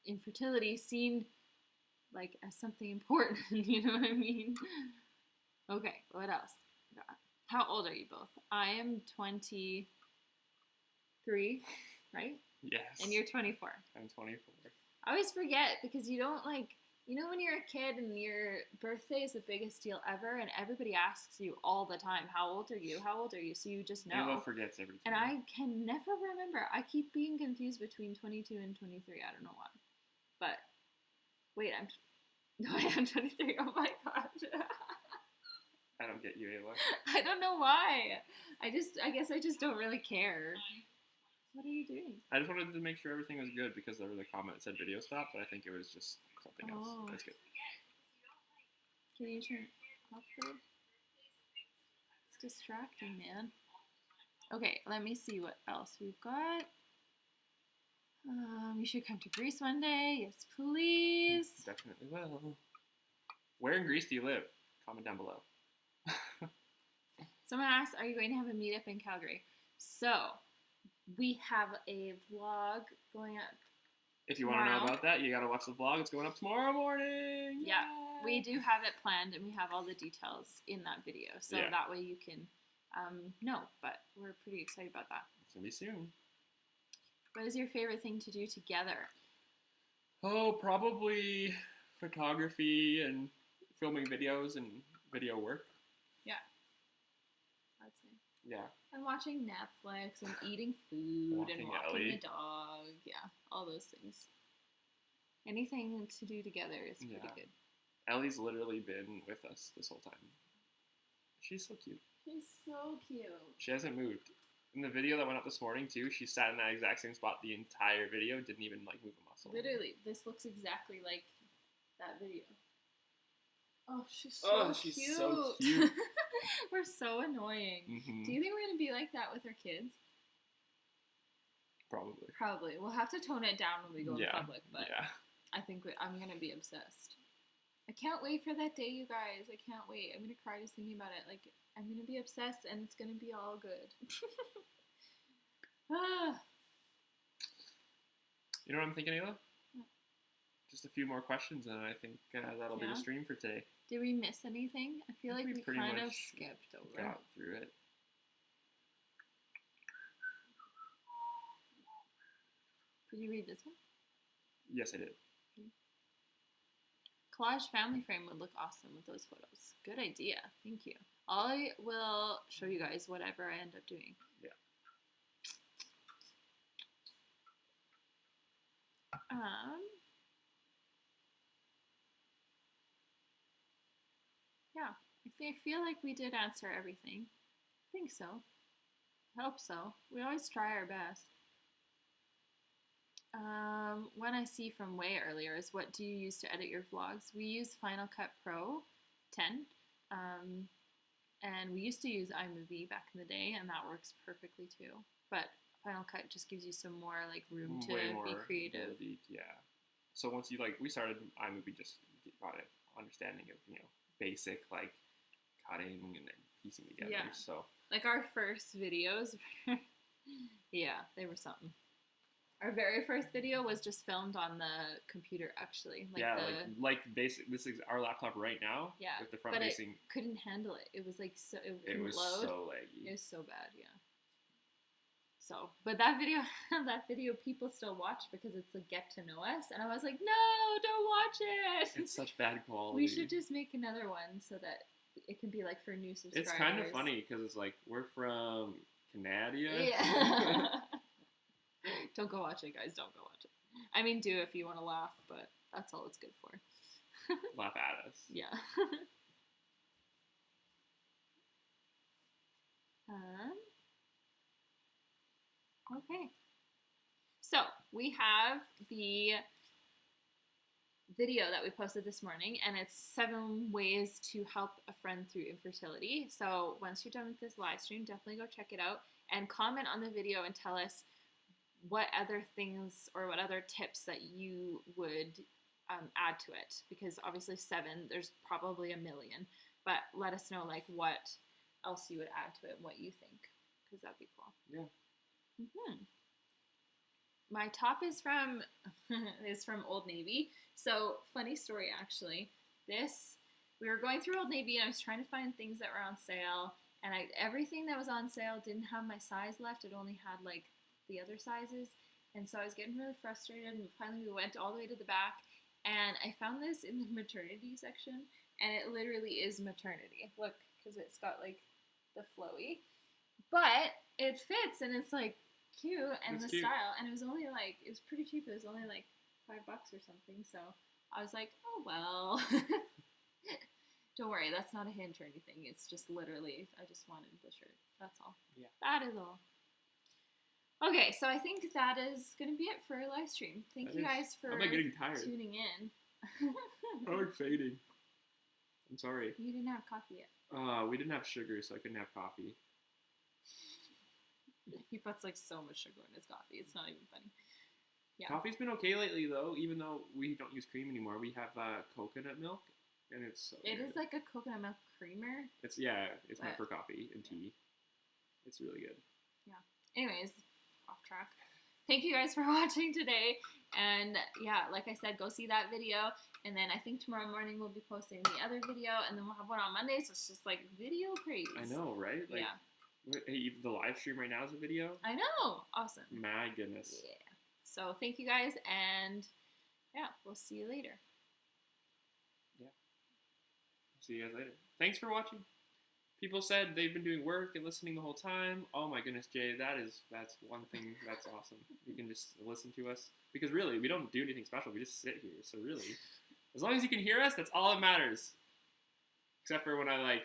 Speaker 2: infertility seen as something important. You know what I mean? Okay, what else? How old are you both? I am 23, right?
Speaker 1: Yes.
Speaker 2: And you're 24.
Speaker 1: I'm 24.
Speaker 2: I always forget, because you don't when you're a kid and your birthday is the biggest deal ever, and everybody asks you all the time, how old are you? How old are you? So you just know.
Speaker 1: Ayla forgets everything.
Speaker 2: And I can never remember. I keep being confused between 22 and 23. I don't know why. But wait, I'm 23. Oh my god.
Speaker 1: I don't get you, Ayla.
Speaker 2: I don't know why. I guess I just don't really care. What are you doing?
Speaker 1: I just wanted to make sure everything was good, because there was a comment that said video stop, but I think it was just something else. That's good.
Speaker 2: Can you turn off the... It's distracting, man. Okay, let me see what else we've got. You should come to Greece one day. Yes, please.
Speaker 1: Definitely will. Where in Greece do you live? Comment down below.
Speaker 2: Someone asked, are you going to have a meetup in Calgary? So, we have a vlog going up.
Speaker 1: If you want to know about that, you got to watch the vlog. It's going up tomorrow morning.
Speaker 2: Yeah, we do have it planned, and we have all the details in that video. So that way you can know. But we're pretty excited about that.
Speaker 1: It's going to be soon.
Speaker 2: What is your favorite thing to do together?
Speaker 1: Oh, probably photography and filming videos and video work.
Speaker 2: Yeah. That's it.
Speaker 1: Yeah.
Speaker 2: And watching Netflix and eating food and walking
Speaker 1: Ellie.
Speaker 2: the dog. Yeah, all those things. Anything to do together is pretty good.
Speaker 1: Ellie's literally been with us this whole time. She's so cute.
Speaker 2: She's so cute.
Speaker 1: She hasn't moved. In the video that went up this morning too, she sat in that exact same spot the entire video, didn't even move a muscle.
Speaker 2: Literally, this looks exactly like that video. Oh, she's so cute.
Speaker 1: So cute.
Speaker 2: We're so annoying.
Speaker 1: Mm-hmm.
Speaker 2: Do you think we're going to be like that with our kids? Probably. We'll have to tone it down when we go in public, but I think I'm going to be obsessed. I can't wait for that day, you guys. I can't wait. I'm going to cry just thinking about it. I'm going to be obsessed, and it's going to be all good.
Speaker 1: You know what I'm thinking, Ayla? Just a few more questions, and I think that'll be the stream for today.
Speaker 2: Did we miss anything? I feel like we kind of skipped over.
Speaker 1: Got through it.
Speaker 2: Did you read this one?
Speaker 1: Yes, I did.
Speaker 2: collage family frame would look awesome with those photos. Good idea. Thank you. I will show you guys whatever I end up doing.
Speaker 1: Yeah.
Speaker 2: Yeah, I feel like we did answer everything. I think so. I hope so. We always try our best. One I see from way earlier is, what do you use to edit your vlogs? We use Final Cut Pro 10. And we used to use iMovie back in the day, and that works perfectly too. But Final Cut just gives you some more like room to be creative.
Speaker 1: Ability, yeah. So once you we started iMovie, just got an understanding of basic like cutting and then piecing together.
Speaker 2: Yeah.
Speaker 1: So
Speaker 2: like our first videos, yeah, they were something. Our very first video was just filmed on the computer, actually.
Speaker 1: Like basic. This is our laptop right now.
Speaker 2: Yeah,
Speaker 1: with the front facing.
Speaker 2: It couldn't handle it. It was like so.
Speaker 1: It was
Speaker 2: load.
Speaker 1: so laggy.
Speaker 2: It was so bad. Yeah. So, but that video, people still watch because it's a get to know us, and I was like, no, don't watch it.
Speaker 1: It's such bad quality.
Speaker 2: We should just make another one so that it can be like for new subscribers.
Speaker 1: It's kind of funny because it's like we're from Canada.
Speaker 2: Yeah. Don't go watch it, guys. Don't go watch it. I mean, do if you want to laugh, but that's all it's good for.
Speaker 1: Laugh at us.
Speaker 2: Yeah. Okay. So we have the video that we posted this morning, and it's 7 ways to help a friend through infertility. So once you're done with this live stream, definitely go check it out and comment on the video and tell us what other things or what other tips that you would add to it, because obviously 7, there's probably a million, but let us know like what else you would add to it and what you think, because that'd be cool.
Speaker 1: Yeah.
Speaker 2: My top is from Old Navy. So funny story, actually. We were going through Old Navy and I was trying to find things that were on sale, and everything that was on sale didn't have my size left. It only had like the other sizes, and so I was getting really frustrated, and finally we went all the way to the back, and I found this in the maternity section, and it literally is maternity. Look, because it's got like the flowy, but it fits, and it's like cute, and it's the cute style, and it was pretty cheap. It was only like $5 or something, so I was like, oh well. Don't worry, that's not a hint or anything. It's just literally, I just wanted the shirt. That's all.
Speaker 1: Yeah.
Speaker 2: That is all. Okay, so I think that is going to be it for our live stream. Thank you guys for tuning in.
Speaker 1: I'm fading. I'm sorry.
Speaker 2: You didn't have coffee yet.
Speaker 1: We didn't have sugar, so I couldn't have coffee.
Speaker 2: He puts like so much sugar in his coffee. It's not even funny. Yeah.
Speaker 1: Coffee's been okay lately, though. Even though we don't use cream anymore, we have coconut milk, and it's so
Speaker 2: It
Speaker 1: good.
Speaker 2: is like a coconut milk creamer.
Speaker 1: It's meant for coffee and tea. It's really good.
Speaker 2: Yeah. Anyways, off track. Thank you guys for watching today, and yeah, like I said, go see that video, and then I think tomorrow morning we'll be posting the other video, and then we'll have one on Monday. So it's just like video craze.
Speaker 1: I know, right? Like,
Speaker 2: yeah.
Speaker 1: Hey, the live stream right now is a video.
Speaker 2: I know. Awesome.
Speaker 1: My goodness.
Speaker 2: Yeah. So thank you guys, and yeah, we'll see you later.
Speaker 1: Yeah. See you guys later. Thanks for watching. People said they've been doing work and listening the whole time. Oh my goodness, Jay, that's one thing that's awesome. You can just listen to us, because really we don't do anything special. We just sit here. So really, as long as you can hear us, that's all that matters. Except for when I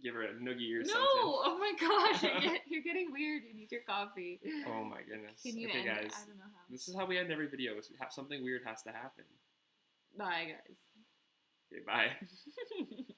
Speaker 1: give her a noogie or something.
Speaker 2: No! Oh my gosh, you're getting weird. You need your coffee.
Speaker 1: Oh my goodness.
Speaker 2: Can you end
Speaker 1: guys?
Speaker 2: I don't know how.
Speaker 1: This is how we end every video. Something weird has to happen.
Speaker 2: Bye, guys.
Speaker 1: Okay, bye.